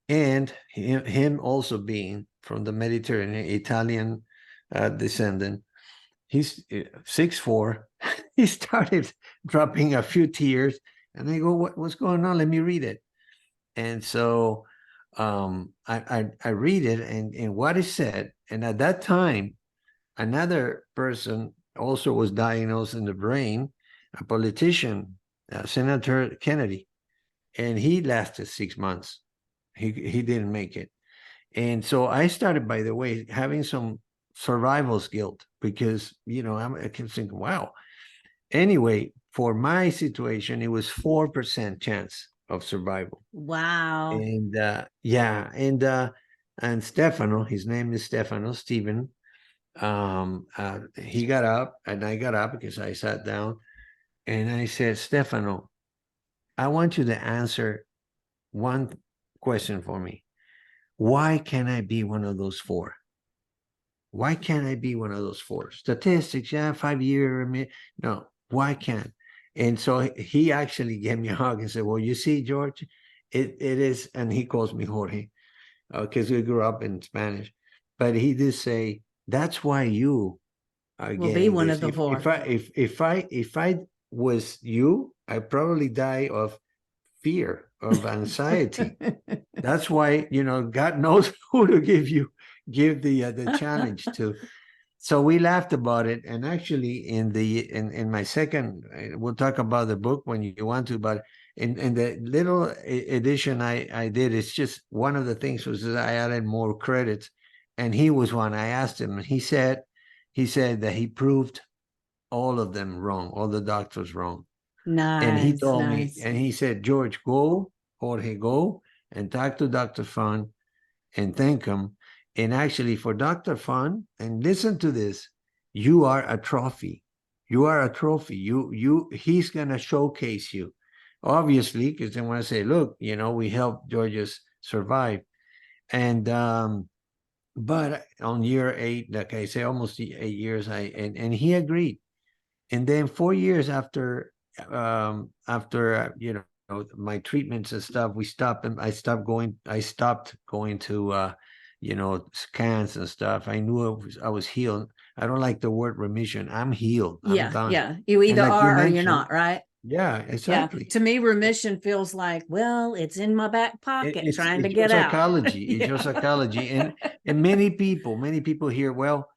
[SPEAKER 2] And him also being from the Mediterranean, Italian descendant, he's 6'4". He started dropping a few tears. And I go, what's going on? Let me read it. And so I read it and what is said. And at that time, another person also was diagnosed in the brain, a politician, Senator Kennedy, and he lasted 6 months. He didn't make it. And so I started, by the way, having some survival's guilt because, I kept thinking, wow. Anyway, for my situation, it was 4% chance of survival.
[SPEAKER 1] Wow.
[SPEAKER 2] And and Stefano, his name is Stephen, he got up and I got up because I sat down and I said, Stefano, I want you to answer one question for me. Why can't I be one of those 4? Why can't I be one of those 4? Statistics, 5 year, no, why can't? And so he actually gave me a hug and said, well, you see, George, it is, and he calls me Jorge, because we grew up in Spanish, but he did say, that's why you
[SPEAKER 1] will be one of the 4.
[SPEAKER 2] If I was you, I'd probably die of fear, of anxiety. That's why, God knows who to give the challenge to. So we laughed about it. And actually in my second, we'll talk about the book when you want to, but in the little edition I did, it's just one of the things was that I added more credits. And he was one. I asked him, and he said that he proved all of them wrong, all the doctors wrong. And he told me, and he said, George, Jorge, go and talk to Dr. Fun and thank him. And actually for Dr. Fun, and listen to this, you are a trophy. You are a trophy. He's going to showcase you. Obviously, because they want to say, look, we helped Georges survive. And But on year 8, like I say, almost 8 years, and he agreed. And then 4 years after, my treatments and stuff, we stopped, and I stopped going to, scans and stuff. I knew I was healed. I don't like the word remission. I'm healed. I'm
[SPEAKER 1] Yeah,
[SPEAKER 2] done.
[SPEAKER 1] yeah. You
[SPEAKER 2] And
[SPEAKER 1] either
[SPEAKER 2] like you
[SPEAKER 1] are or you're
[SPEAKER 2] mentioned,
[SPEAKER 1] not, right?
[SPEAKER 2] yeah,
[SPEAKER 1] Yeah.
[SPEAKER 2] exactly.
[SPEAKER 1] To me, remission feels like, well, it's in my back pocket
[SPEAKER 2] It's
[SPEAKER 1] trying to
[SPEAKER 2] it's your
[SPEAKER 1] get out.
[SPEAKER 2] psychology. It's your
[SPEAKER 1] Yeah.
[SPEAKER 2] psychology, and many people here. Well,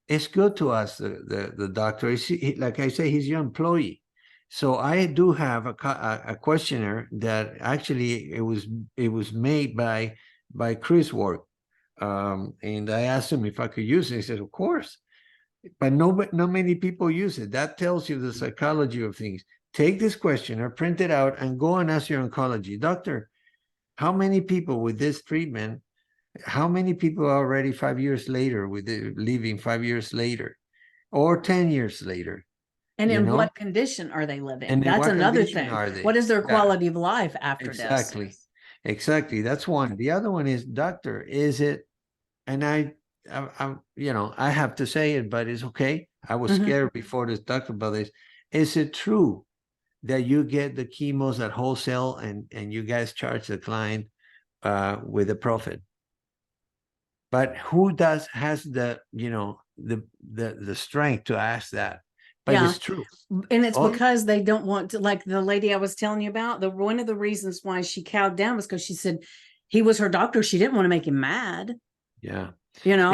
[SPEAKER 2] it's good to us. The doctor is like I say, he's your employee. So I do have a questionnaire that actually it was made by Chris Work, and I asked him if I could use it. He said, of course. But not many people use it. That tells you the psychology of things. Take this questionnaire, print it out, and go and ask your oncology doctor, how many people with this treatment, how many people are already 5 years later with it, living 5 years later or 10 years later,
[SPEAKER 1] And
[SPEAKER 2] you
[SPEAKER 1] in
[SPEAKER 2] know?
[SPEAKER 1] what condition are they living?
[SPEAKER 2] And in
[SPEAKER 1] That's
[SPEAKER 2] what
[SPEAKER 1] another
[SPEAKER 2] condition
[SPEAKER 1] thing.
[SPEAKER 2] are
[SPEAKER 1] What
[SPEAKER 2] they?
[SPEAKER 1] is their
[SPEAKER 2] Yeah,
[SPEAKER 1] quality of life after this?
[SPEAKER 2] exactly. Exactly. That's one. The other one is, doctor, is it, and I have to say it, but it's okay. I was
[SPEAKER 1] Mhm.
[SPEAKER 2] scared before this doctor about this. Is it true that you get the chemos at wholesale and you guys charge the client with a profit? But who has the strength to ask that? But
[SPEAKER 1] Yeah.
[SPEAKER 2] it's true.
[SPEAKER 1] And it's
[SPEAKER 2] Oh,
[SPEAKER 1] because they don't want to, like the lady I was telling you about, the one of the reasons why she cowed down was because she said he was her doctor. She didn't want to make him mad,
[SPEAKER 2] yeah.
[SPEAKER 1] you
[SPEAKER 2] And
[SPEAKER 1] know?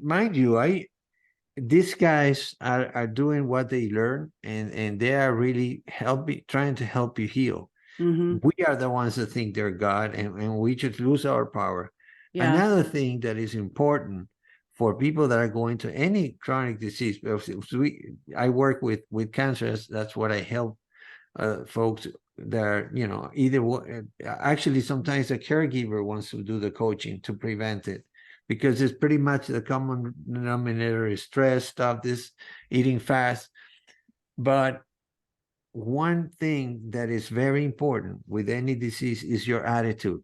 [SPEAKER 2] mind you, these guys are doing what they learn, and they are really trying to help you heal.
[SPEAKER 1] Hmm.
[SPEAKER 2] We are the ones that think they're God, and we just lose our power.
[SPEAKER 1] Yeah.
[SPEAKER 2] Another thing that is important for people that are going to any chronic disease, I work with cancers. That's what I help folks that are, actually sometimes the caregiver wants to do the coaching to prevent it, because it's pretty much the common denominator is stress, stuff, this eating fast. But one thing that is very important with any disease is your attitude.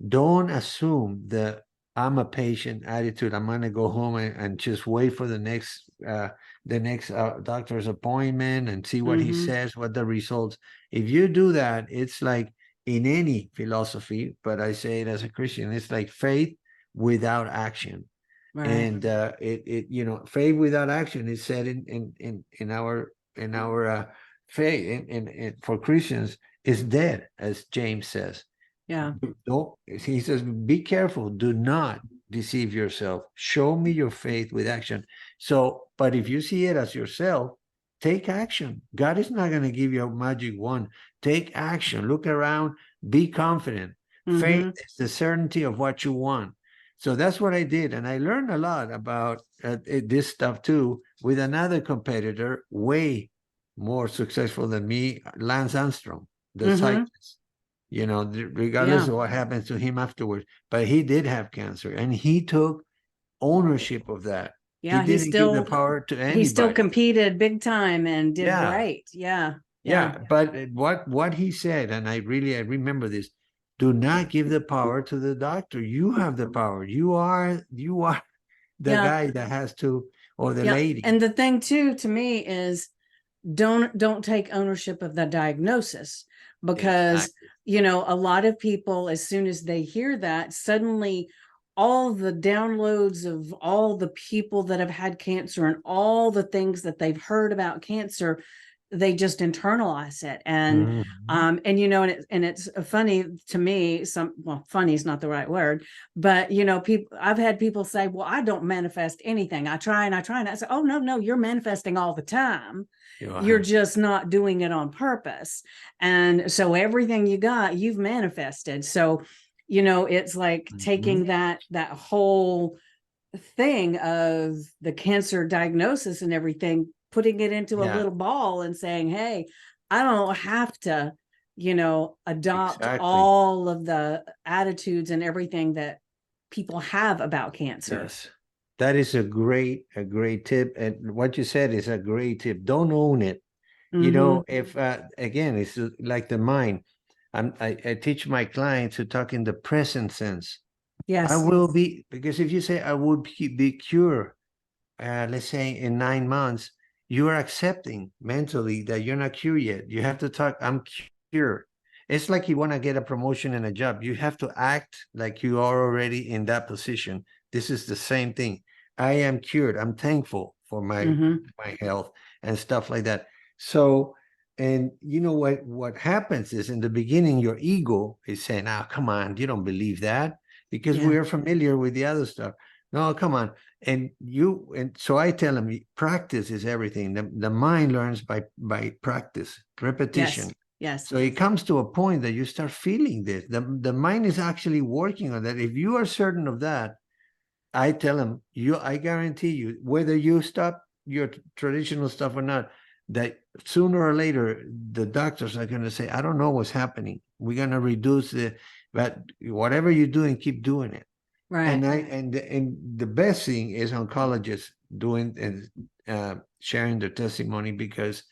[SPEAKER 2] Don't assume that I'm a patient attitude. I'm going to go home and just wait for the next doctor's appointment and see what he
[SPEAKER 1] Hmm.
[SPEAKER 2] says, what the results. If you do that, it's like in any philosophy, but I say it as a Christian, it's like faith without action.
[SPEAKER 1] Right.
[SPEAKER 2] And faith without action is said in our faith, for Christians, is dead, as James says.
[SPEAKER 1] Yeah.
[SPEAKER 2] Don't, he says, be careful, do not deceive yourself. Show me your faith with action. So, but if you see it as yourself, take action. God is not going to give you a magic wand. Take action. Look around. Be confident. Faith
[SPEAKER 1] Hmm.
[SPEAKER 2] is the certainty of what you want. So that's what I did. And I learned a lot about this stuff too with another competitor, way more successful than me, Lance Armstrong, the
[SPEAKER 1] Hmm.
[SPEAKER 2] cyclist. Regardless
[SPEAKER 1] Yeah.
[SPEAKER 2] of what happens to him afterwards. But he did have cancer, and he took ownership of that. He
[SPEAKER 1] Yeah.
[SPEAKER 2] didn't give the power to
[SPEAKER 1] He still
[SPEAKER 2] anybody.
[SPEAKER 1] competed big time and did
[SPEAKER 2] Yeah,
[SPEAKER 1] great. Yeah. Yeah.
[SPEAKER 2] yeah. But what he said, and I remember this: do not give the power to the doctor. You have the power. You are the
[SPEAKER 1] Yeah.
[SPEAKER 2] guy that has to, or the
[SPEAKER 1] Yeah.
[SPEAKER 2] lady.
[SPEAKER 1] And the thing too, to me, is don't take ownership of the diagnosis, because
[SPEAKER 2] Exactly.
[SPEAKER 1] a lot of people, as soon as they hear that, suddenly all the downloads of all the people that have had cancer and all the things that they've heard about cancer, they just internalize it. And
[SPEAKER 2] Mhm.
[SPEAKER 1] it's funny to me, funny is not the right word, but people, I've had people say, well, I don't manifest anything, I try and I try, and I say, oh, no, you're manifesting all the time.
[SPEAKER 2] You
[SPEAKER 1] You're
[SPEAKER 2] are.
[SPEAKER 1] just not doing it on purpose. And so everything you got, you've manifested. So it's like taking
[SPEAKER 2] Mhm.
[SPEAKER 1] that whole thing of the cancer diagnosis and everything, putting it into a
[SPEAKER 2] Yeah,
[SPEAKER 1] little ball and saying, hey, I don't have to adopt
[SPEAKER 2] exactly.
[SPEAKER 1] all of the attitudes and everything that people have about cancer.
[SPEAKER 2] Yes. That is a great tip. And what you said is a great tip. Don't own it.
[SPEAKER 1] Mm-hmm.
[SPEAKER 2] If again, it's like the mind. I teach my clients to talk in the present sense. I
[SPEAKER 1] Yes.
[SPEAKER 2] will be, because if you say I would be cured, let's say in 9 months, you are accepting mentally that you're not cured yet. You have to talk, I'm cured. It's like you want to get a promotion in a job. You have to act like you are already in that position. This is the same thing. I am cured. I'm thankful for my health and stuff like that. So, and you know what happens is in the beginning, your ego is saying, "Ah, come on, you don't believe that," because
[SPEAKER 1] Yeah.
[SPEAKER 2] we're familiar with the other stuff. No, come on. And so I tell them, practice is everything. The mind learns by practice, repetition.
[SPEAKER 1] Yes. Yes.
[SPEAKER 2] So it comes to a point that you start feeling this. The mind is actually working on that. If you are certain of that, I tell them, I guarantee you, whether you stop your traditional stuff or not, that sooner or later the doctors are going to say, I don't know what's happening. We're going to reduce but whatever you're doing, keep doing it.
[SPEAKER 1] Right.
[SPEAKER 2] And the best thing is oncologists doing and sharing their testimony, because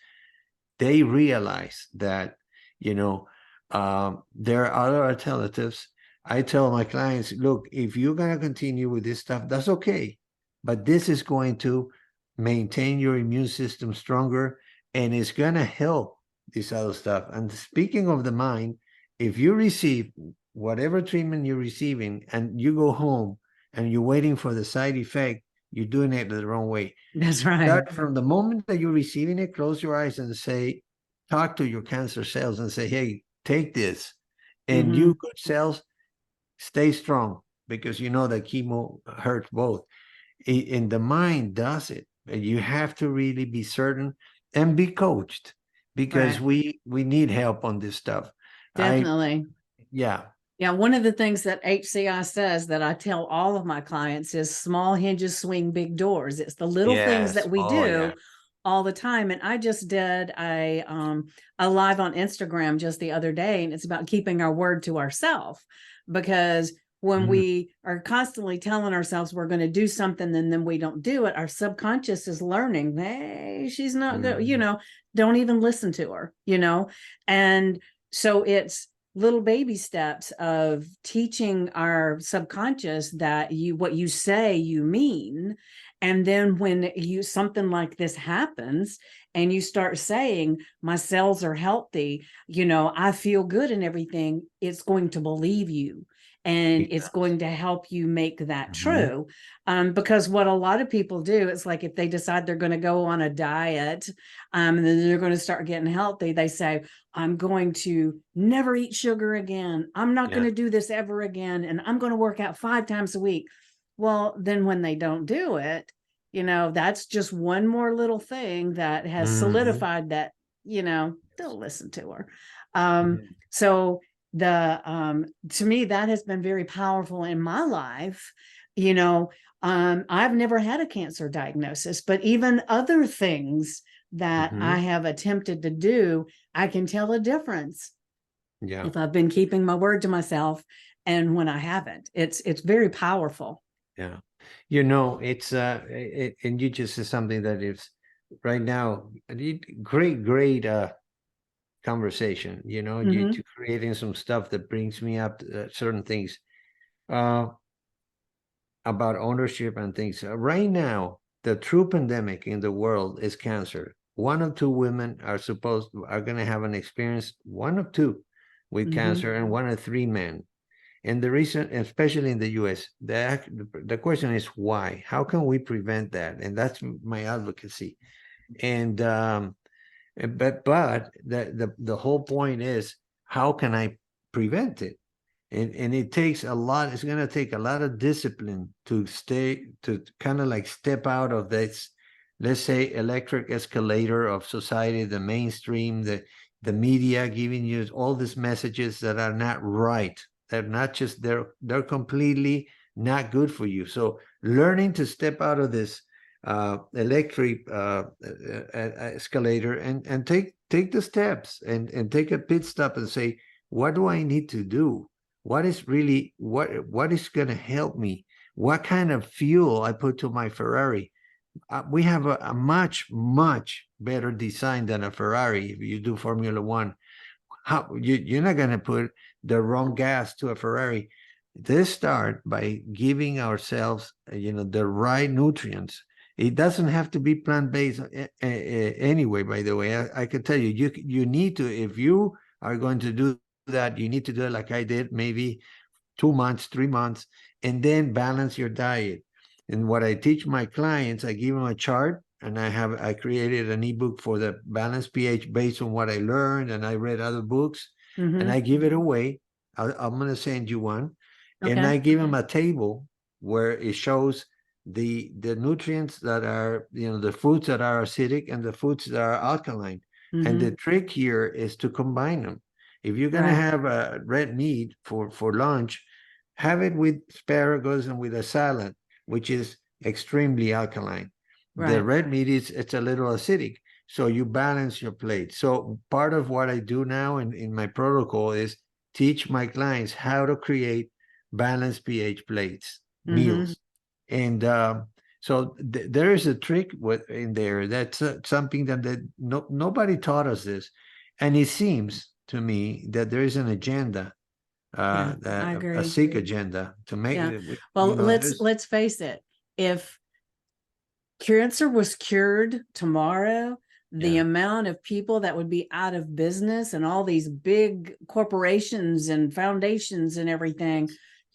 [SPEAKER 2] they realize that, there are other alternatives. I tell my clients, look, if you're going to continue with this stuff, that's okay, but this is going to maintain your immune system stronger, and it's going to help this other stuff. And speaking of the mind, if you receive whatever treatment you're receiving and you go home and you're waiting for the side effect, you're doing it the wrong way.
[SPEAKER 1] That's right.
[SPEAKER 2] Start from the moment that you're receiving it, close your eyes and say, talk to your cancer cells and say, hey, take this. And you good cells, stay strong, because you know that chemo hurts both. And the mind does it. And you have to really be certain and be coached, because
[SPEAKER 1] Right.
[SPEAKER 2] we need help on this stuff.
[SPEAKER 1] Definitely.
[SPEAKER 2] Yeah.
[SPEAKER 1] Yeah, one of the things that HCI says that I tell all of my clients is small hinges swing big doors. It's the little things
[SPEAKER 2] Yes.
[SPEAKER 1] that we
[SPEAKER 2] Oh, yeah.
[SPEAKER 1] do all the time. And I just did a live on Instagram just the other day, and it's about keeping our word to ourselves, because when we are constantly telling ourselves we're going to do something and then we don't do it, our subconscious is learning, hey, she's not good, don't even listen to her, and so it's little baby steps of teaching our subconscious that what you say you mean. And then when something like this happens and you start saying my cells are healthy, I feel good and everything, it's going to believe you, and it's going to help you make that true. Because what a lot of people do is, like, if they decide they're going to go on a diet, and then they're going to start getting healthy, they say, I'm going to never eat sugar again. I'm not going to do this ever again. And I'm going to work out 5 times a week. Well, then when they don't do it, that's just one more little thing that has solidified that, they'll listen to her. So to me, that has been very powerful in my life. I've never had a cancer diagnosis, but even other things that I have attempted to do, I can tell a difference if I've been keeping my word to myself and when I haven't. It's very powerful.
[SPEAKER 2] Yeah. It's and you just said something that is right now great conversation. You creating some stuff that brings me up to, certain things about ownership and things. Right now, the true pandemic in the world is cancer. 1 of 2 women are going to have an experience, 1 of 2 with cancer, and 1 of 3 men. And the reason, especially in the US, the question is why? How can we prevent that? And that's my advocacy. And but the whole point is, how can I prevent it? And it takes a lot. It's going to take a lot of discipline to kind of like step out of this, let's say, electric escalator of society, the mainstream, the media giving you all these messages that are not right. They're not just, they're completely not good for you. So learning to step out of this electric escalator and take the steps and take a pit stop and say, what do I need to do? What is really, what is going to help me? What kind of fuel I put to my Ferrari? We have a much, much better design than a Ferrari. If you do Formula One, you're not going to put the wrong gas to a Ferrari. This start by giving ourselves, the right nutrients. It doesn't have to be plant-based anyway, by the way. I can tell you, you need to, if you are going to do that, you need to do it like I did, maybe 2 months, 3 months, and then balance your diet. And what I teach my clients, I give them a chart, and I created an ebook for the balanced pH based on what I learned, and I read other books, and I give it away. I'm going to send you one, and
[SPEAKER 1] Okay.
[SPEAKER 2] I give them a table where it shows the nutrients that are, the foods that are acidic and the foods that are alkaline. And the trick here is to combine them. If you're going to
[SPEAKER 1] Right.
[SPEAKER 2] have a red meat for lunch, have it with asparagus and with a salad, which is extremely alkaline. The
[SPEAKER 1] Right.
[SPEAKER 2] red meat it's a little acidic. So you balance your plate. So part of what I do now in my protocol is teach my clients how to create balanced pH plates, meals. And so there is a trick in there. That's something that nobody taught us this. And it seems to me that there is an agenda,
[SPEAKER 1] Yeah, I
[SPEAKER 2] a
[SPEAKER 1] agree.
[SPEAKER 2] sick agenda to make
[SPEAKER 1] Yeah.
[SPEAKER 2] it,
[SPEAKER 1] Well,
[SPEAKER 2] there's,
[SPEAKER 1] let's face it. If cancer was cured tomorrow, the
[SPEAKER 2] yeah,
[SPEAKER 1] amount of people that would be out of business and all these big corporations and foundations and everything,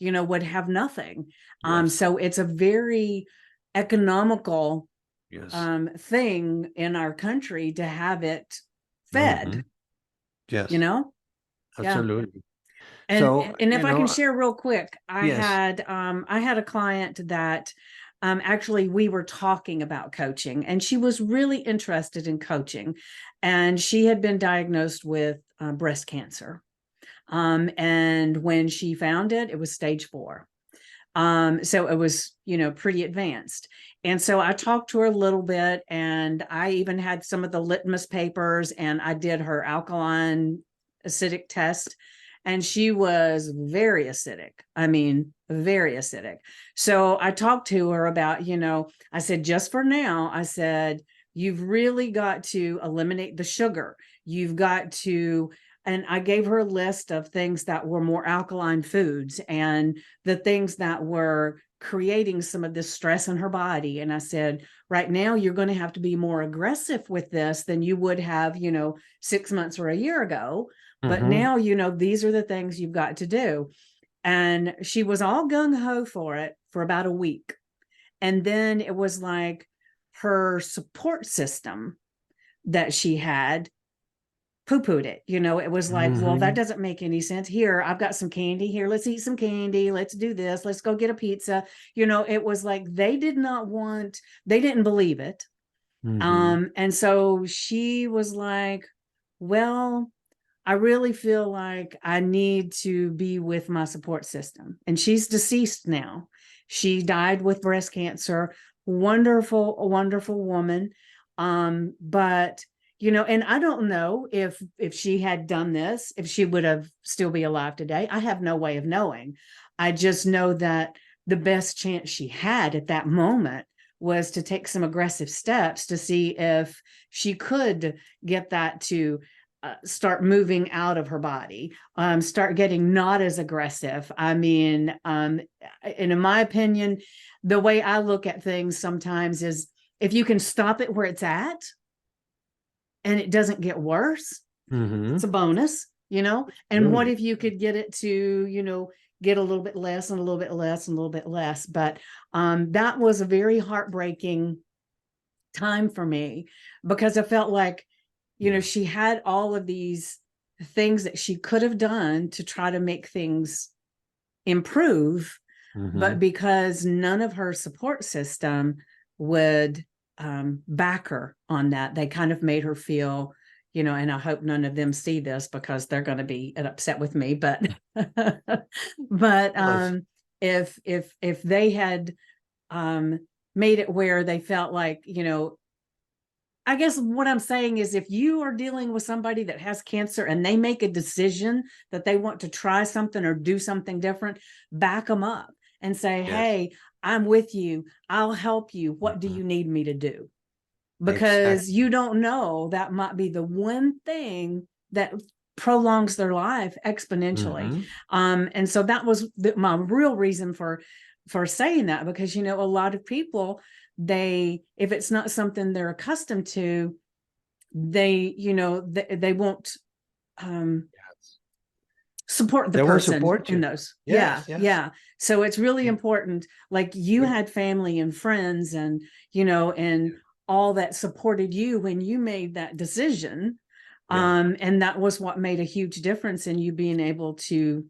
[SPEAKER 1] would have nothing.
[SPEAKER 2] yes,
[SPEAKER 1] So it's a very economical
[SPEAKER 2] yes,
[SPEAKER 1] thing in our country to have it
[SPEAKER 2] hmm
[SPEAKER 1] fed, you
[SPEAKER 2] yes,
[SPEAKER 1] know? Yeah.
[SPEAKER 2] absolutely.
[SPEAKER 1] And
[SPEAKER 2] So,
[SPEAKER 1] and if I can share real quick,
[SPEAKER 2] yes,
[SPEAKER 1] I had a client that actually we were talking about coaching, and she was really interested in coaching, and she had been diagnosed with breast cancer. And when she found it, it was stage 4. So it was, pretty advanced. And so I talked to her a little bit, and I even had some of the litmus papers, and I did her alkaline acidic test, and she was very acidic. I mean, very acidic. So I talked to her about, I said, just for now, I said, you've really got to eliminate the sugar. You've got to, and I gave her a list of things that were more alkaline foods and the things that were creating some of this stress in her body. And I said, right now, you're going to have to be more aggressive with this than you would have, 6 months or a year ago. But
[SPEAKER 2] hmm
[SPEAKER 1] now, these are the things you've got to do. And she was all gung ho for it for about a week. And then it was like her support system that she had poo-pooed it. It was like, well, that doesn't make any sense. Here, I've got some candy. Here, let's eat some candy. Let's do this. Let's go get a pizza. It was like they didn't believe it.
[SPEAKER 2] hmm
[SPEAKER 1] And so she was like, well, I really feel like I need to be with my support system. And she's deceased now. She died with breast cancer. Wonderful, wonderful woman. But and I don't know if she had done this, if she would have still be alive today. I have no way of knowing. I just know that the best chance she had at that moment was to take some aggressive steps to see if she could get that to start moving out of her body, start getting not as aggressive. I mean, and in my opinion, the way I look at things sometimes is if you can stop it where it's at and it doesn't get worse,
[SPEAKER 2] hmm
[SPEAKER 1] it's a bonus, And what
[SPEAKER 2] absolutely.
[SPEAKER 1] if you could get it to, get a little bit less and a little bit less and a little bit less? But that was a very heartbreaking time for me because I felt like
[SPEAKER 2] Yeah.
[SPEAKER 1] she had all of these things that she could have done to try to make things improve, but
[SPEAKER 2] hmm
[SPEAKER 1] because none of her support system would back her on that, they kind of made her feel, and I hope none of them see this because they're going to be upset with me, but but
[SPEAKER 2] Plus,
[SPEAKER 1] if they had made it where they felt like, I guess what I'm saying is if you are dealing with somebody that has cancer and they make a decision that they want to try something or do something different, back them up and say,
[SPEAKER 2] yes,
[SPEAKER 1] hey, I'm with you. I'll help you. What do
[SPEAKER 2] hmm
[SPEAKER 1] you need me to do? Because
[SPEAKER 2] exactly.
[SPEAKER 1] you don't know, that might be the one thing that prolongs their life exponentially. And so that was my real reason for saying that, because, you know, a lot of people, if it's not something they're accustomed to, they, you know, they won't support the
[SPEAKER 2] They will
[SPEAKER 1] person
[SPEAKER 2] support
[SPEAKER 1] in
[SPEAKER 2] you.
[SPEAKER 1] those.
[SPEAKER 2] Yes,
[SPEAKER 1] Yeah.
[SPEAKER 2] yes.
[SPEAKER 1] Yeah. So it's really important. Like you
[SPEAKER 2] Good.
[SPEAKER 1] had family and friends and, you know, and all that supported you when you made that decision.
[SPEAKER 2] Yeah.
[SPEAKER 1] And that was what made a huge difference in you being able to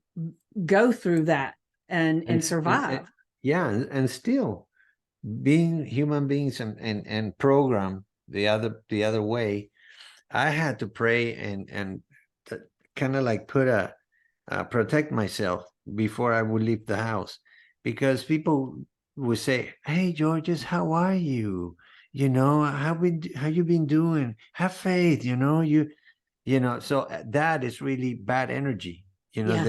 [SPEAKER 1] go through that and survive.
[SPEAKER 2] Yeah, and still being human beings and program the other way, I had to pray and kind of like put protect myself before I would leave the house, because people would say, "Hey, Georges, how are you? You know, how you been doing? Have faith, you know, so that is really bad energy. You know,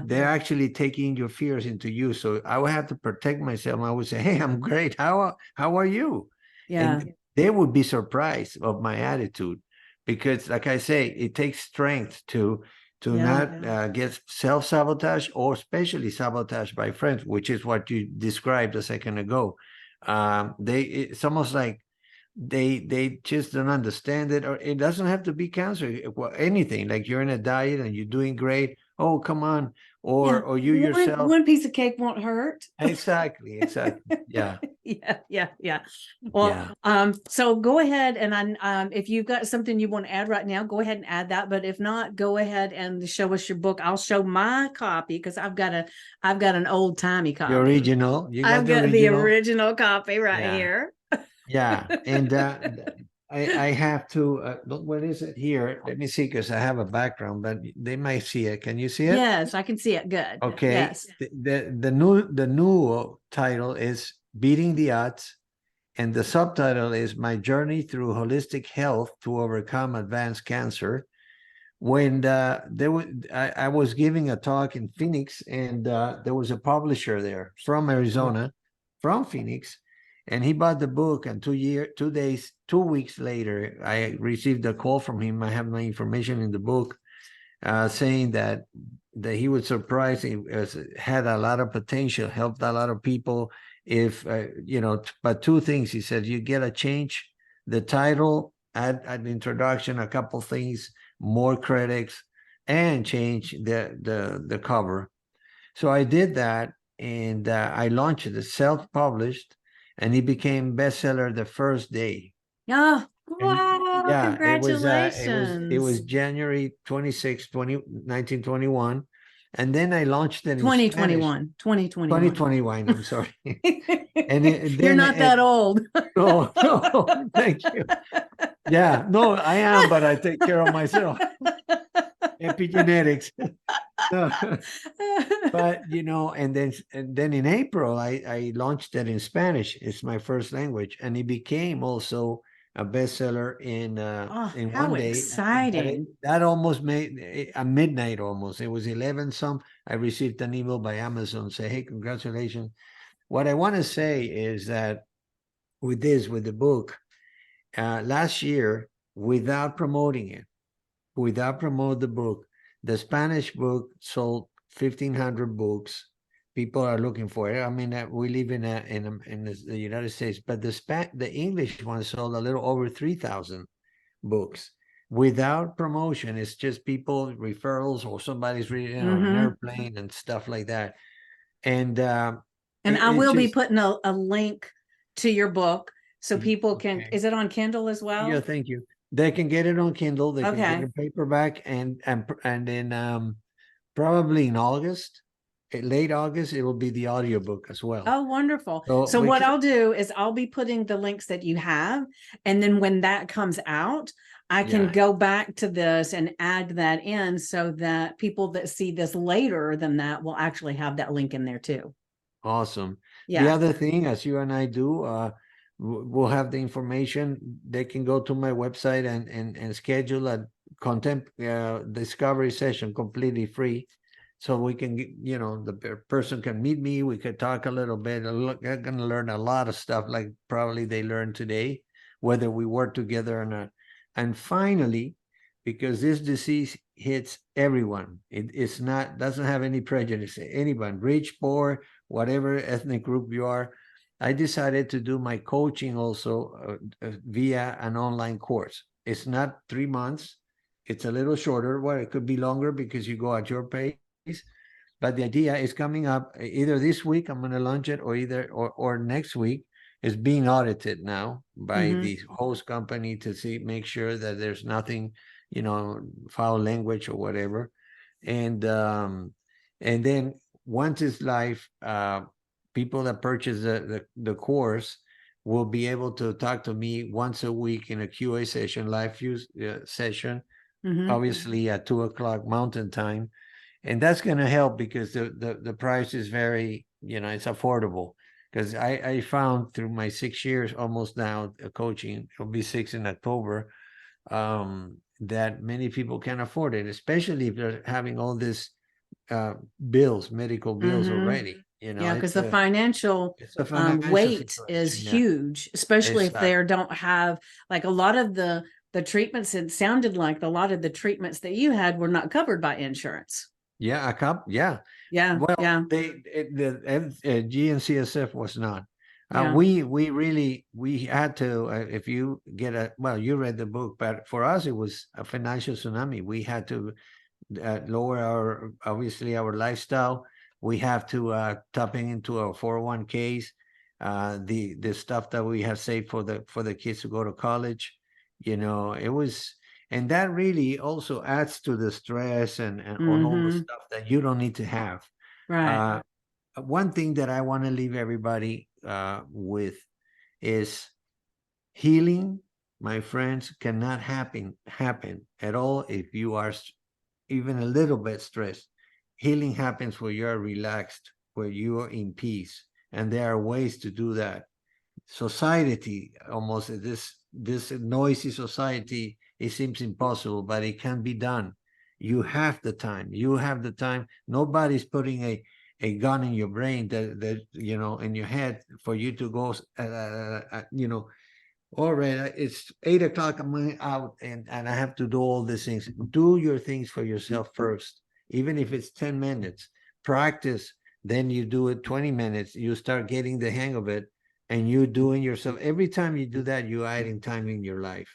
[SPEAKER 2] they're actually taking your fears into you. So I would have to protect myself. I would say, "Hey, I'm great. How are you?"
[SPEAKER 1] Yeah.
[SPEAKER 2] And they would be surprised of my attitude, because, like I say, it takes strength to not get self-sabotage, or especially sabotage by friends, which is what you described a second ago. It's almost like they just don't understand it. Or it doesn't have to be cancer. Well, anything, like you're in a diet and you're doing great. Oh, come on. Or you yourself.
[SPEAKER 1] One piece of cake won't hurt.
[SPEAKER 2] Exactly. Yeah.
[SPEAKER 1] Yeah. Well,
[SPEAKER 2] Yeah.
[SPEAKER 1] So go ahead and if you've got something you want to add right now, go ahead and add that. But if not, go ahead and show us your book. I'll show my copy, because I've got an old timey copy.
[SPEAKER 2] The original. You got
[SPEAKER 1] I've got the original copy right here.
[SPEAKER 2] Yeah. And I have to, what is it here? Let me see, because I have a background, but they might see it. Can you see it?
[SPEAKER 1] Yes, I can see it. Good.
[SPEAKER 2] Okay.
[SPEAKER 1] Yes.
[SPEAKER 2] The new title is Beating the Odds, and the subtitle is My Journey Through Holistic Health to Overcome Advanced Cancer. When I was giving a talk in Phoenix, and there was a publisher there from Arizona, from Phoenix, and he bought the book. And 2 weeks later, I received a call from him. I have my information in the book, saying that he was surprised. He had a lot of potential, helped a lot of people. If but two things he said: you get to change the title, add an introduction, a couple things, more critics, and change the cover. So I did that, and I launched it, self-published, and it became bestseller the first day.
[SPEAKER 1] Oh, wow.
[SPEAKER 2] Yeah,
[SPEAKER 1] Congratulations.
[SPEAKER 2] it was January 26, 1921. And then I launched it in
[SPEAKER 1] 2021.
[SPEAKER 2] 2021, I'm sorry. And then
[SPEAKER 1] you're not that old.
[SPEAKER 2] No, thank you. Yeah, no, I am, but I take care of myself. Epigenetics. But and then in April I launched it in Spanish. It's my first language, and it became also a bestseller in
[SPEAKER 1] how
[SPEAKER 2] 1 day.
[SPEAKER 1] Exciting.
[SPEAKER 2] That almost made a midnight almost. It was 11 some. I received an email by Amazon say, "Hey, congratulations." What I want to say is that with the book, last year, without promoting the book, the Spanish book sold 1,500 books. People are looking for it. I mean, we live in the United States, but the English one sold a little over 3,000 books without promotion. It's just people referrals, or somebody's reading it on an airplane and stuff like that. And
[SPEAKER 1] I will be putting a link to your book so people can. Is it on Kindle as well?
[SPEAKER 2] Yeah, thank you. They can get it on Kindle. They can get it paperback, and then probably in August, late August, it will be the audiobook as well.
[SPEAKER 1] Oh, wonderful. So what I'll do is I'll be putting the links that you have, and then when that comes out, I can go back to this and add that in, so that people that see this later than that will actually have that link in there too.
[SPEAKER 2] Awesome.
[SPEAKER 1] Yeah.
[SPEAKER 2] The other thing, as you and I do, we'll have the information. They can go to my website and schedule a content discovery session completely free. So we can get, the person can meet me. We could talk a little bit. They're going to learn a lot of stuff, like probably they learned today, whether we work together or not. And finally, because this disease hits everyone. It's not, doesn't have any prejudice. Anyone, rich, poor, whatever ethnic group you are. I decided to do my coaching also via an online course. It's not 3 months. It's a little shorter. Well, it could be longer because you go at your pace. But the idea is coming up either this week, I'm going to launch it, or next week. Is being audited now by
[SPEAKER 1] Mm-hmm.
[SPEAKER 2] the host company to make sure that there's nothing, foul language or whatever. And then once it's live, people that purchase the course will be able to talk to me once a week in a QA session, live session,
[SPEAKER 1] Mm-hmm.
[SPEAKER 2] obviously at 2:00 Mountain Time. And that's going to help because the price is very, it's affordable. Because I found through my 6 years almost now coaching, it'll be 6 in October, that many people can't afford it, especially if they're having all this bills, medical bills
[SPEAKER 1] Mm-hmm.
[SPEAKER 2] already.
[SPEAKER 1] Yeah, because
[SPEAKER 2] It's
[SPEAKER 1] the financial
[SPEAKER 2] it's a financial
[SPEAKER 1] weight is
[SPEAKER 2] situation. Yeah.
[SPEAKER 1] huge, especially if they
[SPEAKER 2] Exactly.
[SPEAKER 1] don't have like a lot of the treatments. It sounded like a lot of the treatments that you had were not covered by insurance.
[SPEAKER 2] Yeah, yeah.
[SPEAKER 1] Yeah,
[SPEAKER 2] Well,
[SPEAKER 1] yeah,
[SPEAKER 2] the GNCSF was not.
[SPEAKER 1] yeah.
[SPEAKER 2] We had to. If you get you read the book, but for us it was a financial tsunami. We had to lower obviously our lifestyle. We have to tapping into our 401ks, the stuff that we have saved for the kids to go to college. It was, and that really also adds to the stress and on all the
[SPEAKER 1] Mm-hmm.
[SPEAKER 2] stuff that you don't need to have.
[SPEAKER 1] Right.
[SPEAKER 2] One thing that I want to leave everybody with is healing, my friends, cannot happen at all if you are even a little bit stressed. Healing happens where you're relaxed, where you are in peace, and there are ways to do that. Society, almost this noisy society, it seems impossible, but it can be done. You have the time. Nobody's putting a gun in your brain that in your head for you to go all right, it's 8:00, I'm out and I have to do all these things. Do your things for yourself first, even if it's 10 minutes. Practice, then you do it 20 minutes. You start getting the hang of it, and you doing yourself. Every time you do that, you're adding time in your life.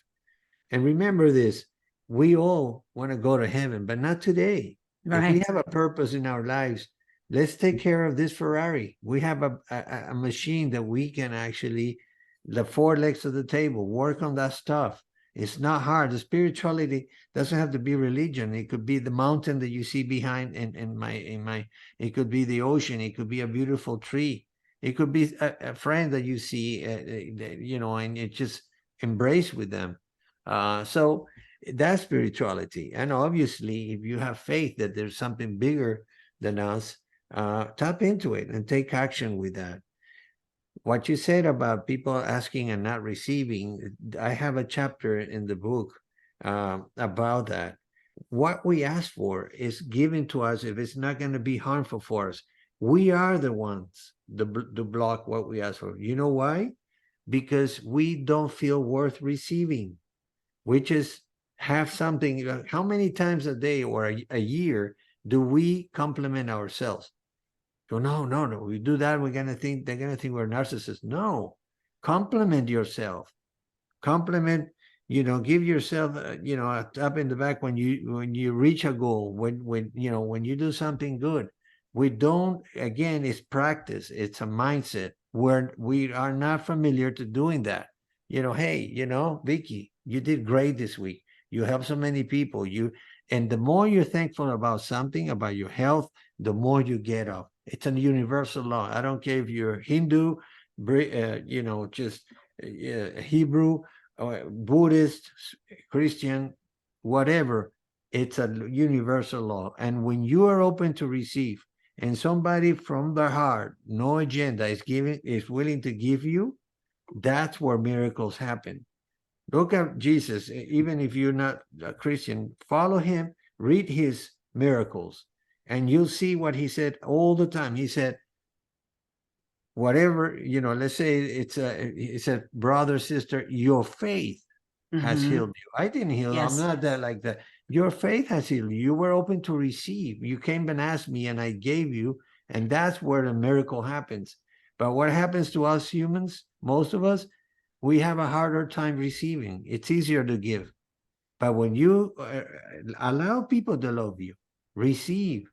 [SPEAKER 2] And remember this, we all want to go to heaven, but not today. If we
[SPEAKER 1] Right.
[SPEAKER 2] have a purpose in our lives, let's take care of this Ferrari. We have a machine that we can actually, the 4 legs of the table, work on that stuff. It's not hard. The spirituality doesn't have to be religion. It could be the mountain that you see behind it could be the ocean. It could be a beautiful tree. It could be a friend that you see, and it just embrace with them. So that's spirituality. And obviously, if you have faith that there's something bigger than us, tap into it and take action with that. What you said about people asking and not receiving, I have a chapter in the book about that. What we ask for is given to us if it's not going to be harmful for us. We are the ones to block what we ask for. You know why? Because we don't feel worth receiving. We just have something. How many times a day or a year do we compliment ourselves? Go, no. We do that, they're gonna think we're narcissists. No, compliment yourself. Compliment, give yourself, a tap in the back when you reach a goal. When you do something good. We don't. Again, it's practice. It's a mindset where we are not familiar to doing that. Hey, Vicky, you did great this week. You helped so many people. And the more you're thankful about something, about your health, the more you get up. It's a universal law. I don't care if you're Hindu, just Hebrew, Buddhist, Christian, whatever. It's a universal law. And when you are open to receive, and somebody from the heart, no agenda, is willing to give you, that's where miracles happen. Look at Jesus. Even if you're not a Christian, follow him, read his miracles, and you'll see what he said all the time. He said, whatever, let's say he said, brother, sister, your faith has
[SPEAKER 1] Mm-hmm.
[SPEAKER 2] healed you. I didn't heal. I'm
[SPEAKER 1] Yes.
[SPEAKER 2] not that like that. Your faith has healed you. You were open to receive. You came and asked me, and I gave you. And that's where the miracle happens. But what happens to us humans, most of us, we have a harder time receiving. It's easier to give. But when you allow people to love you, receive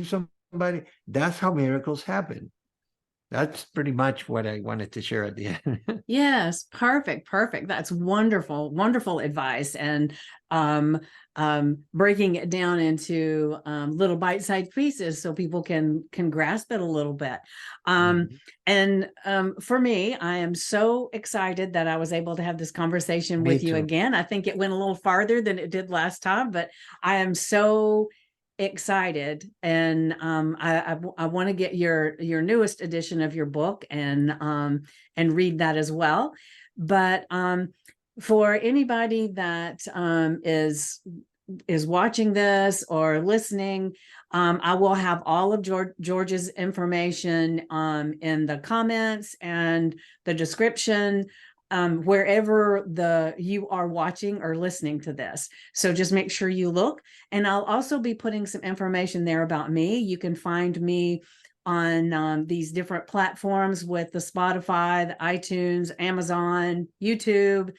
[SPEAKER 2] somebody, that's how miracles happen. That's pretty much what I wanted to share at the end.
[SPEAKER 1] Yes, perfect, perfect. That's wonderful, wonderful advice. And breaking it down into little bite-sized pieces so people can grasp it a little bit. And for me, I am so excited that I was able to have this conversation
[SPEAKER 2] Me
[SPEAKER 1] with you
[SPEAKER 2] too.
[SPEAKER 1] again. I think it went a little farther than it did last time, but I am so excited, and I want to get your newest edition of your book and read that as well. But for anybody that is watching this or listening, I will have all of George's information in the comments and the description, wherever you are watching or listening to this. So just make sure you look. And I'll also be putting some information there about me. You can find me on these different platforms with the Spotify, the iTunes, Amazon, YouTube.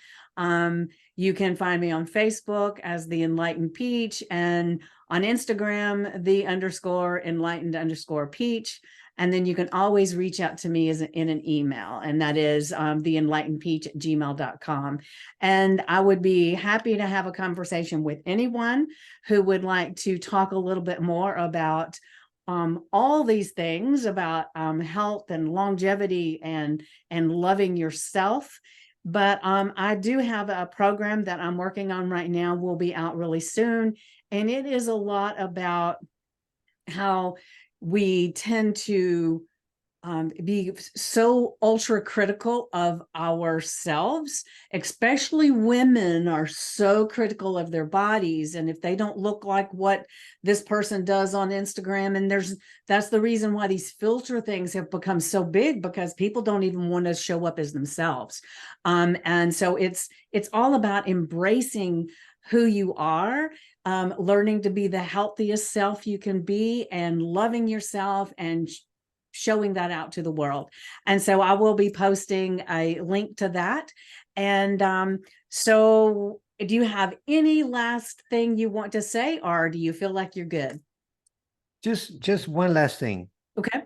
[SPEAKER 1] You can find me on Facebook as the Enlightened Peach, and on Instagram, _enlightened_peach. And then you can always reach out to me in an email, and that is theenlightenedpeach@gmail.com. And I would be happy to have a conversation with anyone who would like to talk a little bit more about all these things about health and longevity and loving yourself. But I do have a program that I'm working on right now, will be out really soon. And it is a lot about how we tend to be so ultra critical of ourselves. Especially women are so critical of their bodies, and if they don't look like what this person does on Instagram, and that's the reason why these filter things have become so big, because people don't even want to show up as themselves. And so it's all about embracing who you are, learning to be the healthiest self you can be, and loving yourself and showing that out to the world. And so I will be posting a link to that. And so do you have any last thing you want to say, or do you feel like you're good?
[SPEAKER 2] Just one last thing.
[SPEAKER 1] Okay.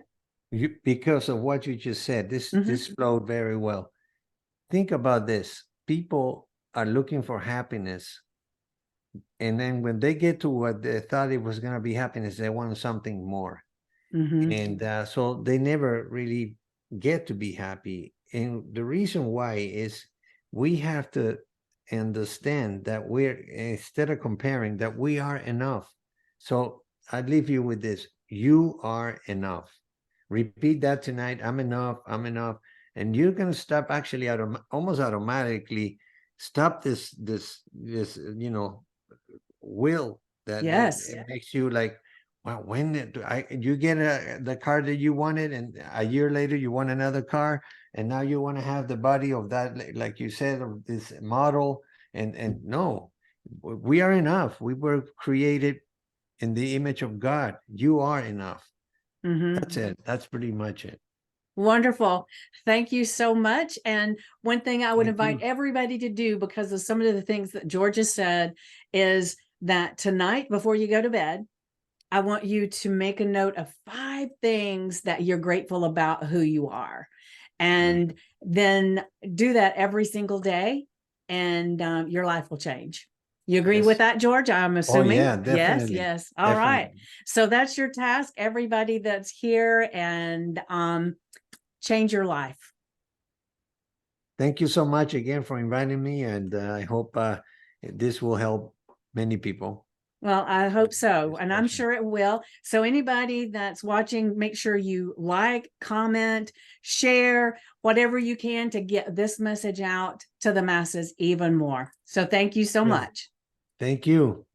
[SPEAKER 2] Because of what you just said, this flowed very well. Think about this. People are looking for happiness. And then when they get to what they thought it was going to be happiness, they want something more. And so they never really get to be happy. And the reason why is we have to understand that instead of comparing, that we are enough. So I leave you with this. You are enough. Repeat that tonight. I'm enough. I'm enough. And you're going to stop actually almost automatically stop this will that it makes you like, wow, when you get the car that you wanted, and a year later you want another car, and now you want to have the body of that, like you said, of this model, and no, we are enough. We were created in the image of God. You are enough. That's it. That's pretty much it.
[SPEAKER 1] Wonderful. Thank you so much. And one thing I would invite everybody to do, because of some of the things that George has said, is that tonight, before you go to bed, I want you to make a note of 5 things that you're grateful about who you are. And then do that every single day, and your life will change. You agree with that, George? I'm assuming.
[SPEAKER 2] Oh, yeah, definitely.
[SPEAKER 1] Yes. All right. So that's your task, everybody that's here, and change your life.
[SPEAKER 2] Thank you so much again for inviting me, and I hope this will help many people.
[SPEAKER 1] Well, I hope so, and I'm sure it will. So anybody that's watching, make sure you like, comment, share, whatever you can to get this message out to the masses even more. So thank you so much.
[SPEAKER 2] Thank you.